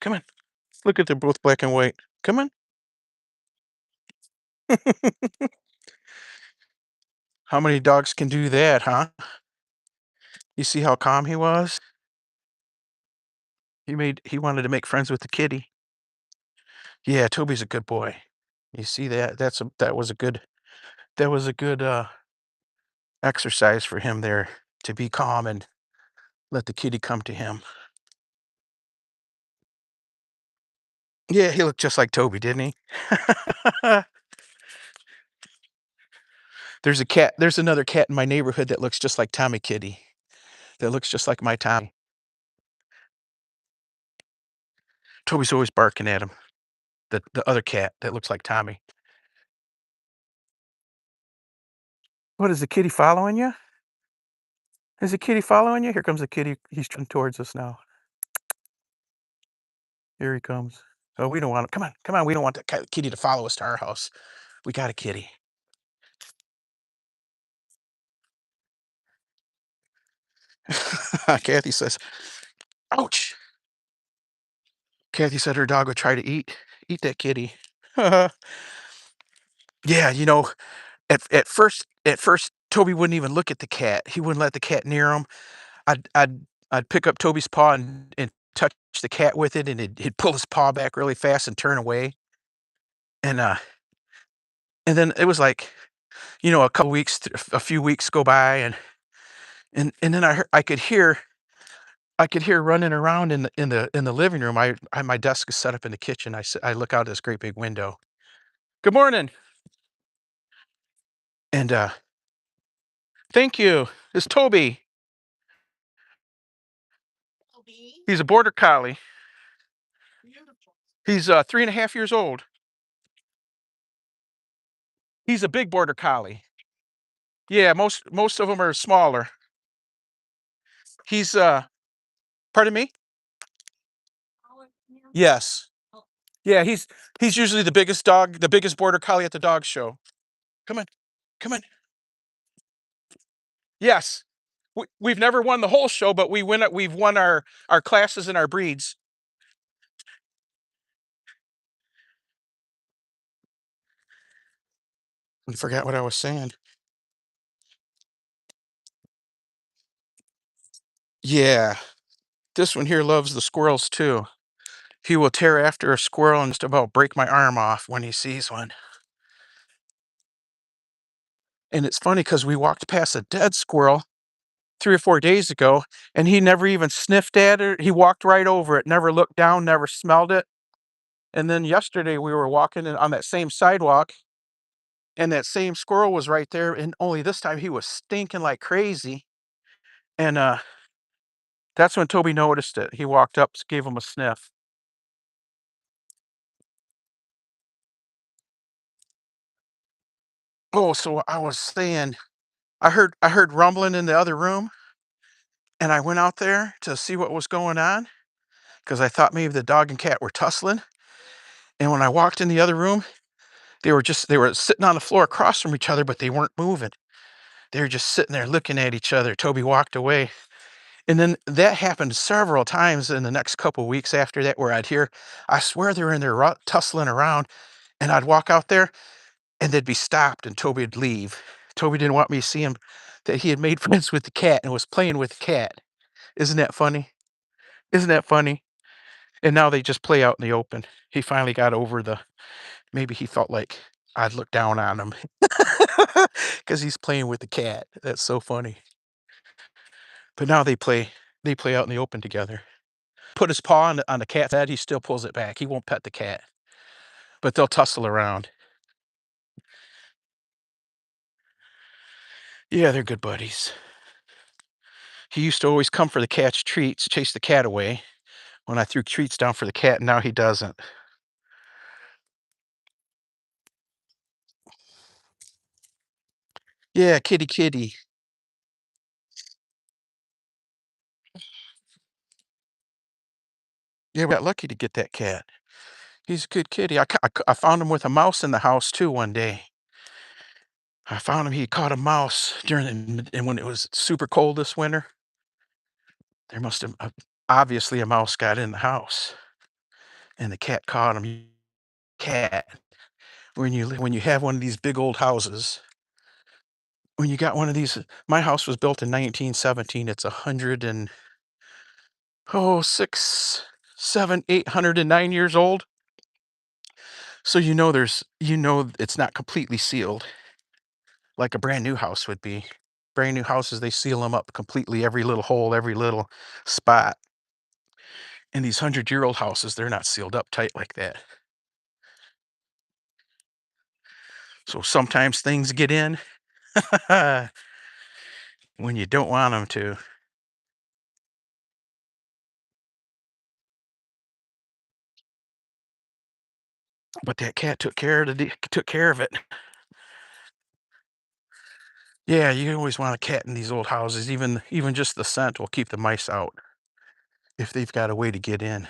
Come on. Look at they're both black and white. Come on. How many dogs can do that, huh? You see how calm he was? He wanted to make friends with the kitty. Yeah, Toby's a good boy. You see that? That was a good exercise for him there to be calm and let the kitty come to him. Yeah, he looked just like Toby, didn't he? There's another cat in my neighborhood that looks just like Tommy Kitty. That looks just like my Tommy. Toby's always barking at him. The other cat that looks like Tommy. What is the kitty following you? Is the kitty following you? Here comes the kitty. He's coming towards us now. Here he comes. Oh, we don't want him. Come on, come on. We don't want the kitty to follow us to our house. We got a kitty. Kathy says, "Ouch." Kathy said her dog would try to eat that kitty. Yeah, at first, Toby wouldn't even look at the cat. He wouldn't let the cat near him. I'd pick up Toby's paw and touch the cat with it, and he'd pull his paw back really fast and turn away. And and then it was like, a few weeks go by, and then I could hear running around in the living room. My desk is set up in the kitchen. I look out this great big window. Good morning, and thank you. It's Toby. He's a border collie. He's 3.5 years old. He's a big border collie. Yeah, most of them are smaller. He's pardon me? Yes. Yeah, he's usually the biggest border collie at the dog show. Come on. Come on. Yes. We've never won the whole show, but we've won our classes and our breeds. I forgot what I was saying. Yeah. This one here loves the squirrels too. He will tear after a squirrel and just about break my arm off when he sees one. And it's funny because we walked past a dead squirrel 3 or 4 days ago, and he never even sniffed at it. He walked right over it, never looked down, never smelled it. And then yesterday we were walking on that same sidewalk, and that same squirrel was right there, and only this time he was stinking like crazy. And that's when Toby noticed it. He walked up, gave him a sniff. Oh, so I was saying, I heard rumbling in the other room, and I went out there to see what was going on because I thought maybe the dog and cat were tussling. And when I walked in the other room, they were sitting on the floor across from each other, but they weren't moving. They were just sitting there looking at each other. Toby walked away. And then that happened several times in the next couple weeks after that, where I swear they were in there tussling around, and I'd walk out there. and they'd be stopped, and Toby'd leave. Toby didn't want me to see him that he had made friends with the cat and was playing with the cat. Isn't that funny? Isn't that funny? And now they just play out in the open. He finally got over the maybe he felt like I'd look down on him because he's playing with the cat. That's so funny. But now they play out in the open together. Put his paw on the cat's head, he still pulls it back. He won't pet the cat, but they'll tussle around. Yeah, they're good buddies. He used to always come for the cat's treats, chase the cat away when I threw treats down for the cat, and now he doesn't. Yeah, kitty, kitty. Yeah, we got lucky to get that cat. He's a good kitty. I found him with a mouse in the house too one day. I found him, he caught a mouse during the and when it was super cold this winter, there must have obviously a mouse got in the house, and the cat caught him. Cat, when you have one of these big old houses, when you got one of these my house was built in 1917, it's 100 and, oh, 6, 7, 809 years old, so it's not completely sealed like a brand new house would be. Brand new houses, they seal them up completely, every little hole, every little spot. In these 100-year-old houses, they're not sealed up tight like that. So sometimes things get in when you don't want them to. But that cat took care of it. Yeah, you always want a cat in these old houses, even just the scent will keep the mice out if they've got a way to get in.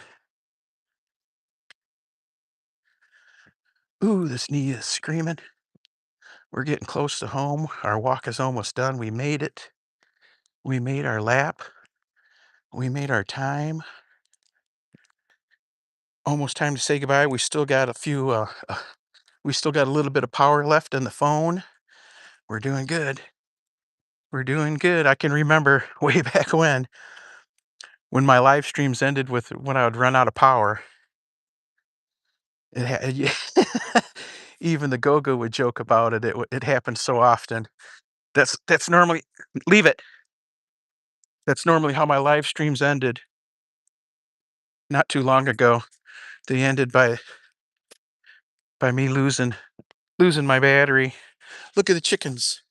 Ooh, this knee is screaming. We're getting close to home. Our walk is almost done. We made it. We made our lap. We made our time. Almost time to say goodbye. We still got a little bit of power left in the phone. We're doing good. We're doing good. I can remember way back when my live streams ended with when I would run out of power. Yeah, even the Go-Go would joke about it. It happens so often. That's normally leave it. That's normally how my live streams ended not too long ago. They ended by me losing my battery. Look at the chickens.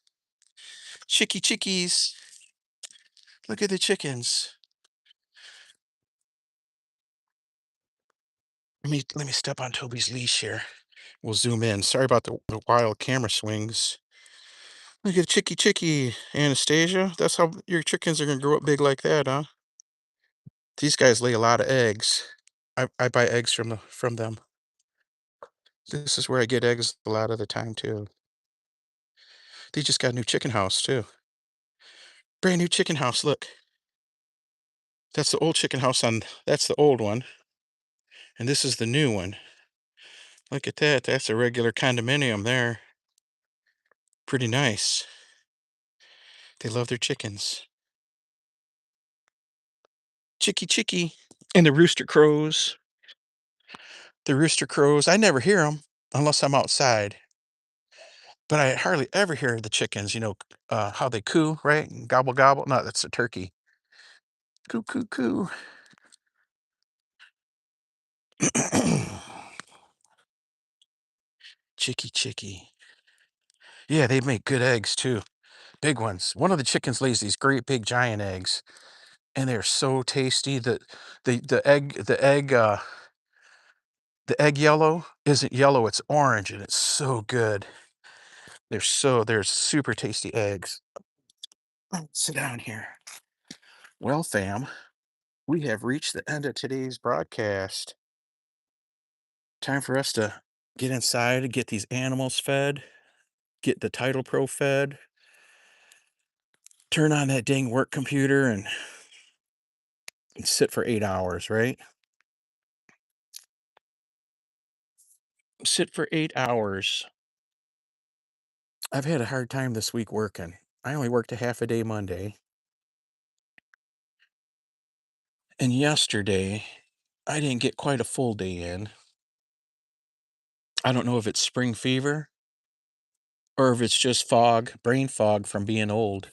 Chickies. Look at the chickens. Let me step on Toby's leash here. We'll zoom in. Sorry about the wild camera swings. Look at Chicky, Anastasia. That's how your chickens are gonna grow up big like that, huh? These guys lay a lot of eggs. I buy eggs from them. This is where I get eggs a lot of the time too. They just got a new chicken house too. Brand new chicken house. Look, that's the old chicken house that's the old one, and this is the new one. Look at that. That's a regular condominium there. Pretty nice. They love their chickens. Chicky. And the rooster crows. The rooster crows. I never hear them unless I'm outside. But I hardly ever hear the chickens, how they coo, right? Gobble, gobble. No, that's a turkey. Coo, coo, coo. Chicky. Yeah, they make good eggs too. Big ones. One of the chickens lays these great big giant eggs, and they're so tasty. The egg yellow isn't yellow, it's orange, and it's so good. They're super tasty eggs. Sit down here. Well, fam, we have reached the end of today's broadcast. Time for us to get inside and get these animals fed, get the Titlepro fed, turn on that dang work computer and sit for 8 hours, right? Sit for 8 hours. I've had a hard time this week working. I only worked a half a day Monday, and yesterday I didn't get quite a full day in. I don't know if it's spring fever or if it's just fog, brain fog from being old.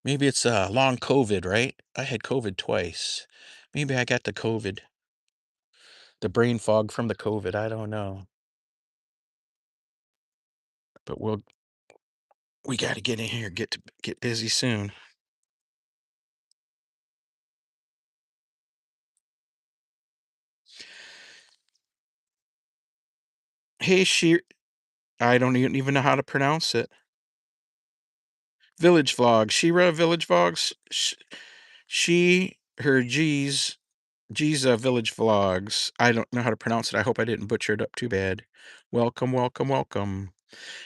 Maybe it's long COVID, right? I had COVID twice. Maybe I got the COVID, the brain fog from the COVID. I don't know. But we got to get in here, get busy soon. Hey, I don't even know how to pronounce it. Village vlogs. Shira Village vlogs. Her G's Village vlogs. I don't know how to pronounce it. I hope I didn't butcher it up too bad. Welcome, welcome, welcome.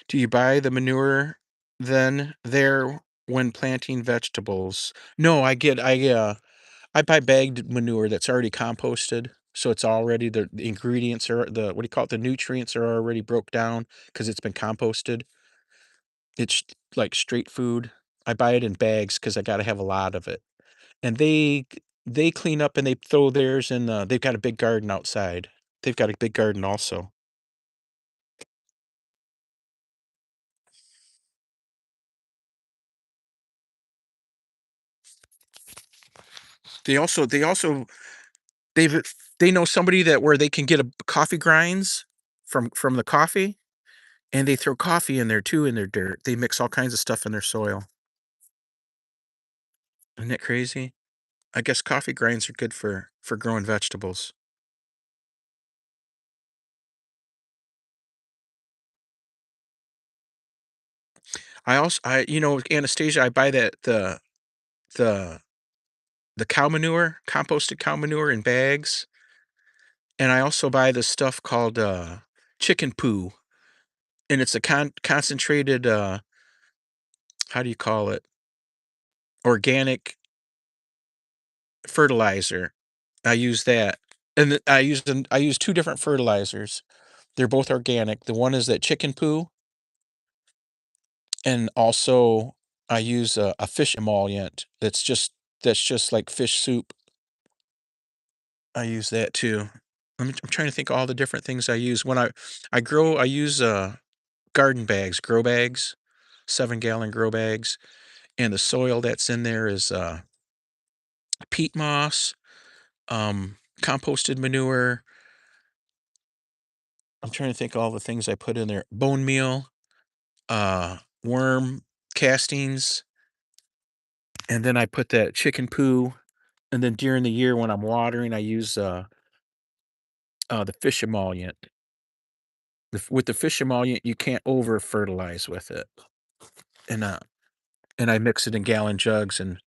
Do you buy the manure then there when planting vegetables? No, I buy bagged manure that's already composted. So it's already the ingredients are the what do you call it? The nutrients are already broke down because it's been composted. It's like straight food. I buy it in bags because I got to have a lot of it. And they clean up and they throw theirs in. They've got a big garden outside. They've got a big garden also. They also they've they know somebody that where they can get a coffee grinds from the coffee, and they throw coffee in there too in their dirt. They mix all kinds of stuff in their soil. Isn't that crazy? I guess coffee grinds are good for growing vegetables. Anastasia, I buy the the cow manure, composted cow manure in bags, and I also buy this stuff called chicken poo, and it's a concentrated how do you call it? Organic fertilizer. I use that. And I use 2 different fertilizers. They're both organic. The one is that chicken poo, and also I use a fish emollient that's just like fish soup. I use that too. I'm trying to think of all the different things I use. When I use, garden bags, grow bags, 7-gallon grow bags, and the soil that's in there is, peat moss, composted manure. I'm trying to think of all the things I put in there. Bone meal, worm castings, and then I put that chicken poo, and then during the year when I'm watering, I use, the fish emollient. With the fish emollient, you can't over fertilize with it, and, I mix it in gallon jugs and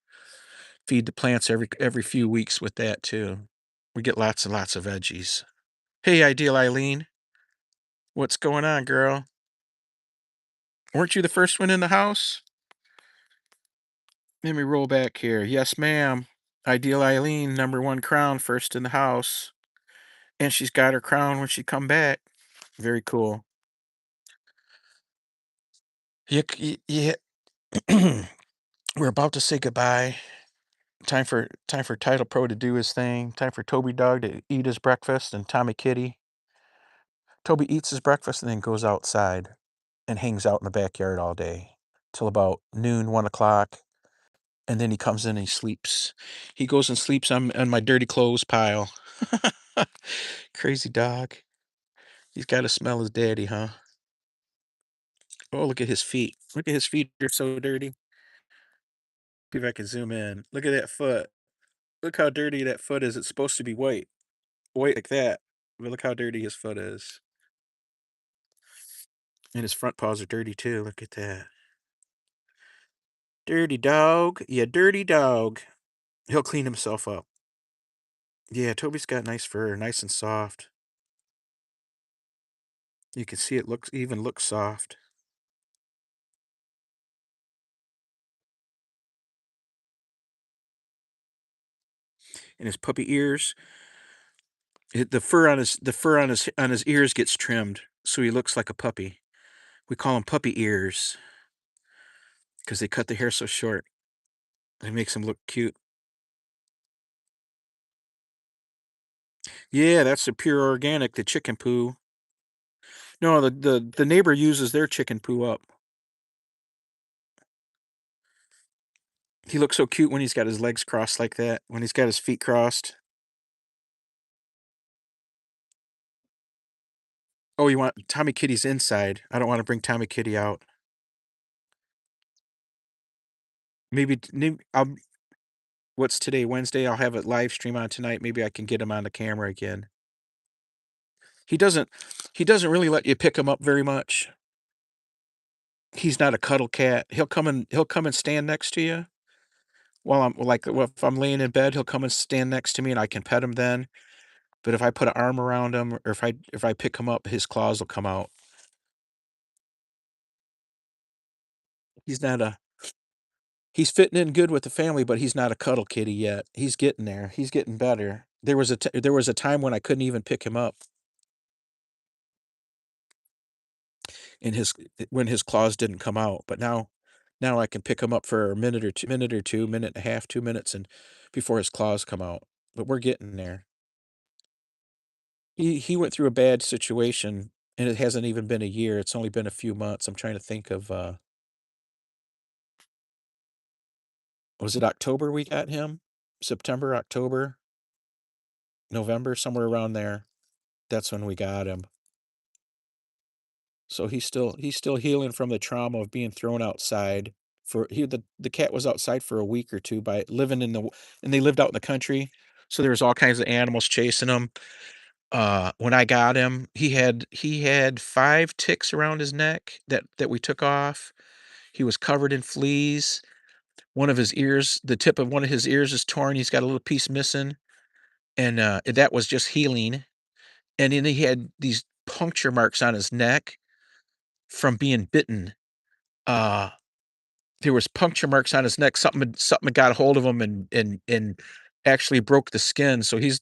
feed the plants every few weeks with that too. We get lots and lots of veggies. Hey, Ideal Eileen, what's going on, girl? Weren't you the first one in the house? Let me roll back here. Yes, ma'am. Ideal Eileen, number one crown, first in the house. And she's got her crown when she come back. Very cool. Yeah. We're about to say goodbye. Time for Titlepro to do his thing. Time for Toby Dog to eat his breakfast and Tommy Kitty. Toby eats his breakfast and then goes outside and hangs out in the backyard all day till about noon, 1 o'clock, and then he comes in and he sleeps. He goes and sleeps on my dirty clothes pile. Crazy dog. He's got to smell his daddy, huh? Oh, look at his feet. Look at his feet. They're so dirty. See if I can zoom in. Look at that foot. Look how dirty that foot is. It's supposed to be white. White like that. But look how dirty his foot is. And his front paws are dirty too. Look at that. Dirty dog. Yeah, dirty dog. He'll clean himself up. Yeah, Toby's got nice fur, nice and soft. You can see it looks soft. And his puppy ears, the fur on his ears gets trimmed, so he looks like a puppy. We call them puppy ears because they cut the hair so short. It makes them look cute. Yeah, that's the pure organic, the chicken poo. No, the neighbor uses their chicken poo up. He looks so cute when he's got his legs crossed like that, when he's got his feet crossed. Oh, you want Tommy Kitty's inside. I don't wanna bring Tommy Kitty out. Maybe what's today, Wednesday? I'll have a live stream on tonight. Maybe I can get him on the camera again. He doesn't he doesn't really let you pick him up very much. He's not a cuddle cat. He'll come and stand next to you while if I'm laying in bed, he'll come and stand next to me and I can pet him then. But if I put an arm around him or if I pick him up, his claws will come out. He's not a He's fitting in good with the family, but he's not a cuddle kitty yet. He's getting there. He's getting better. There was a time when I couldn't even pick him up and his when his claws didn't come out, but now I can pick him up for a minute or 2, minute and a half, 2 minutes and before his claws come out. But we're getting there. He went through a bad situation and it hasn't even been a year. It's only been a few months. I'm trying to think of was it October we got him? September, October, November, somewhere around there. That's when we got him. So he's still healing from the trauma of being thrown outside the cat was outside for a week or 2 by living and they lived out in the country, so there was all kinds of animals chasing him. When I got him, he had 5 ticks around his neck that we took off. He was covered in fleas. One of his ears the tip of one of his ears is torn, he's got a little piece missing, and, that was just healing, and then he had these puncture marks on his neck from being bitten. Uh, there was puncture marks on his neck. Something had got a hold of him and actually broke the skin. So he's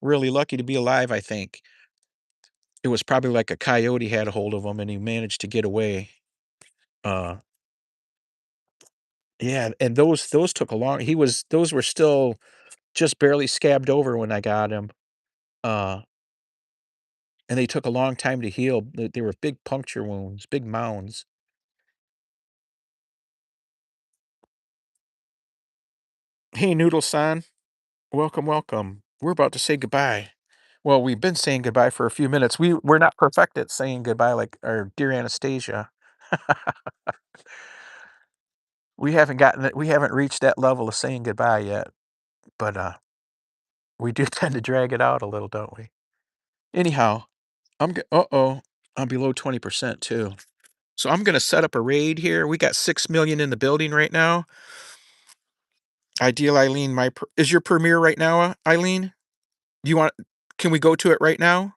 really lucky to be alive, I think. It was probably like a coyote had a hold of him and he managed to get away. Uh, yeah, and those took a long he was those were still just barely scabbed over when I got him. Uh, and they took a long time to heal. They were big puncture wounds, big mounds. Hey, Noodle-san. Welcome, welcome. We're about to say goodbye. Well, we've been saying goodbye for a few minutes. We're not perfect at saying goodbye like our dear Anastasia. We haven't reached that level of saying goodbye yet, but we do tend to drag it out a little, don't we? Anyhow, uh-oh, I'm below 20% too. So I'm gonna set up a raid here. We got 6 million in the building right now. Ideal Eileen, is your premiere right now, Eileen? Do you want can we go to it right now?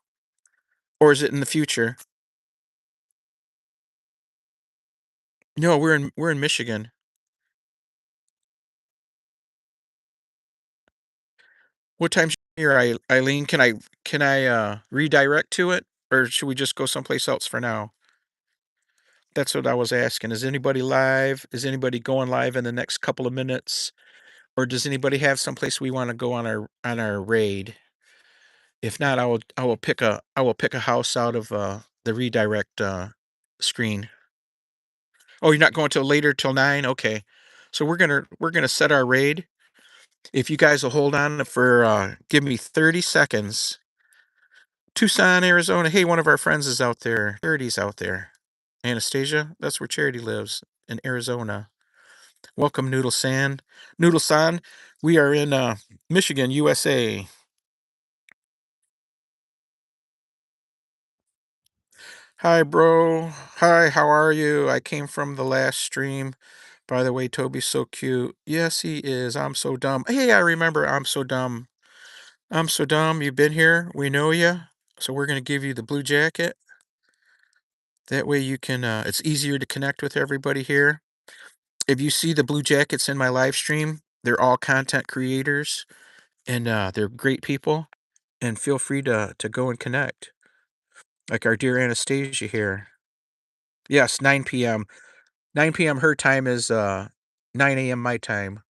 Or is it in the future? No, we're in Michigan. What time's your Eileen? Can I redirect to it, or should we just go someplace else for now? That's what I was asking. Is anybody live? Is anybody going live in the next couple of minutes, or does anybody have someplace we want to go on our raid? If not, I will pick a house out of the redirect screen. Oh, you're not going till later till 9? Okay. So we're gonna set our raid. If you guys will hold on for give me 30 seconds. Tucson, Arizona. Hey, one of our friends is out there. Charity's out there. Anastasia, that's where Charity lives in Arizona. Welcome, Noodle San. Noodle San, we are in Michigan, USA. Hi, bro. Hi, how are you? I came from the last stream. By the way, Toby's so cute. Yes, he is. I'm so dumb. Hey, I remember I'm so dumb. I'm so dumb. You've been here. We know you. So we're going to give you the blue jacket. That way you can, it's easier to connect with everybody here. If you see the blue jackets in my live stream, they're all content creators and they're great people. And feel free to go and connect. Like our dear Anastasia here. Yes, 9 p.m. 9 p.m. her time is 9 a.m. my time.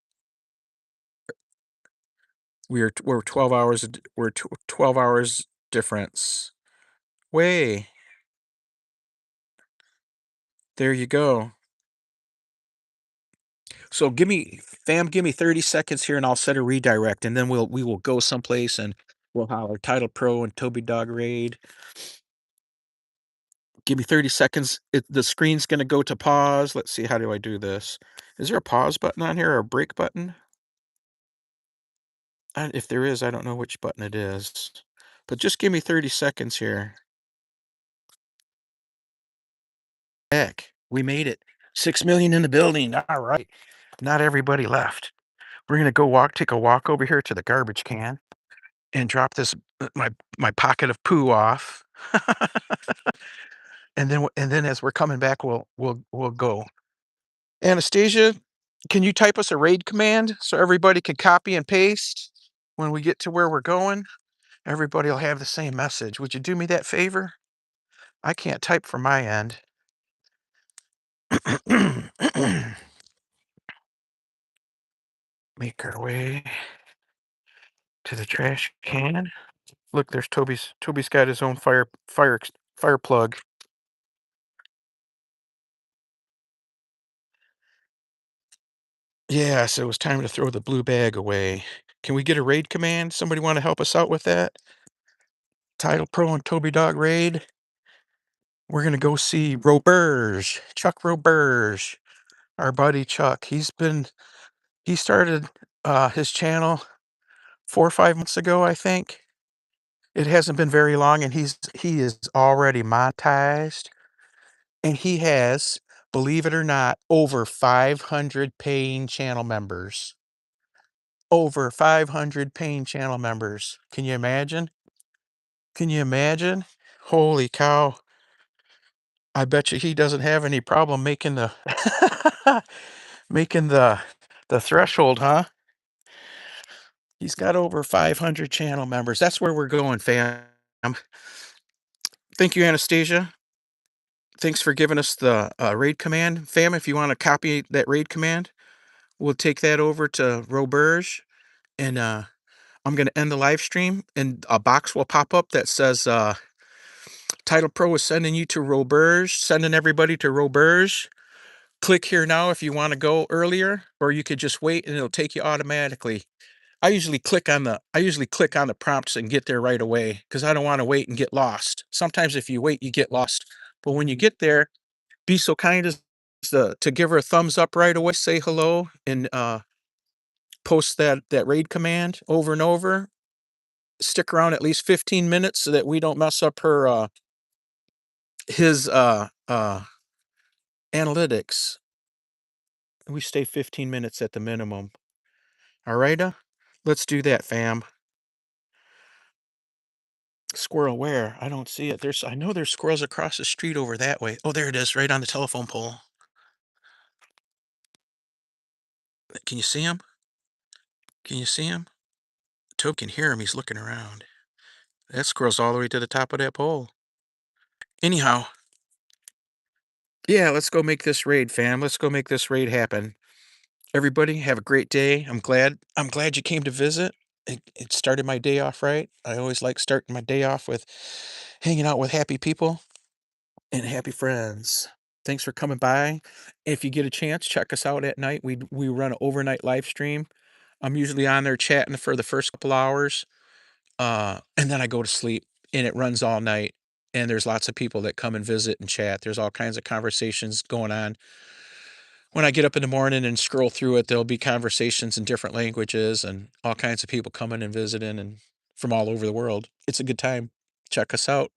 We're 12 hours we're 12 hours difference. Way. There you go. So give me 30 seconds here and I'll set a redirect and then we will go someplace and we'll holler Title Pro and Toby Dog Raid. Give me 30 seconds. The screen's gonna go to pause. Let's see, how do I do this? Is there a pause button on here or a break button? If there is, I don't know which button it is. But just give me 30 seconds here. Heck, we made it. 6 million in the building. All right. Not everybody left. We're gonna go take a walk over here to the garbage can and drop this my pocket of poo off. And then as we're coming back, we'll go. Anastasia, can you type us a raid command so everybody can copy and paste when we get to where we're going? Everybody will have the same message. Would you do me that favor? I can't type from my end. Make our way to the trash can. Look, there's Toby's got his own fire plug. Yeah, so it was time to throw the blue bag away. Can we get a raid command? Somebody want to help us out with that? Title Pro and Toby Dog Raid. We're gonna go see Roberge, Chuck Roberge, our buddy Chuck. He started his channel 4 or 5 months ago, I think. It hasn't been very long, and he is already monetized, and he has, believe it or not, over 500 paying channel members. Over 500 paying channel members. Can you imagine? Can you imagine? Holy cow. I bet you he doesn't have any problem making the making the threshold, huh? He's got over 500 channel members. That's where we're going, fam. Thank you, Anastasia. Thanks for giving us the raid command. Fam, if you want to copy that raid command, we'll take that over to Roberge and I'm going to end the live stream and a box will pop up that says Title Pro is sending you to Roberge, sending everybody to Roberge. Click here now if you want to go earlier, or you could just wait and it'll take you automatically. I usually click on the prompts and get there right away because I don't want to wait and get lost. Sometimes if you wait, you get lost. But when you get there, be so kind as to give her a thumbs up right away, say hello, and post that raid command over and over. Stick around at least 15 minutes so that we don't mess up her his analytics. We stay 15 minutes at the minimum. All right, let's do that, fam. Squirrel where? I don't see it. I know there's squirrels across the street over that way. Oh, there it is, right on the telephone pole. Can you see him? Can you see him? Tobe can hear him. He's looking around. That squirrel's all the way to the top of that pole. Anyhow, yeah, let's go make this raid, fam. Let's go make this raid happen. Everybody, have a great day. I'm glad you came to visit. It started my day off right. I always like starting my day off with hanging out with happy people and happy friends. Thanks for coming by. If you get a chance, check us out at night. We run an overnight live stream. I'm usually on there chatting for the first couple hours, and then I go to sleep, and it runs all night. And there's lots of people that come and visit and chat. There's all kinds of conversations going on. When I get up in the morning and scroll through it, there'll be conversations in different languages and all kinds of people coming and visiting and from all over the world. It's a good time. Check us out.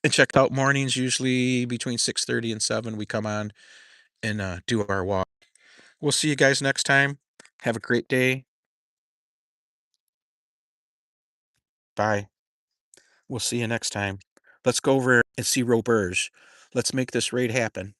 And check out mornings, usually between 6:30 and 7, we come on and do our walk. We'll see you guys next time. Have a great day. Bye. We'll see you next time. Let's go over and see Roberge. Let's make this raid happen.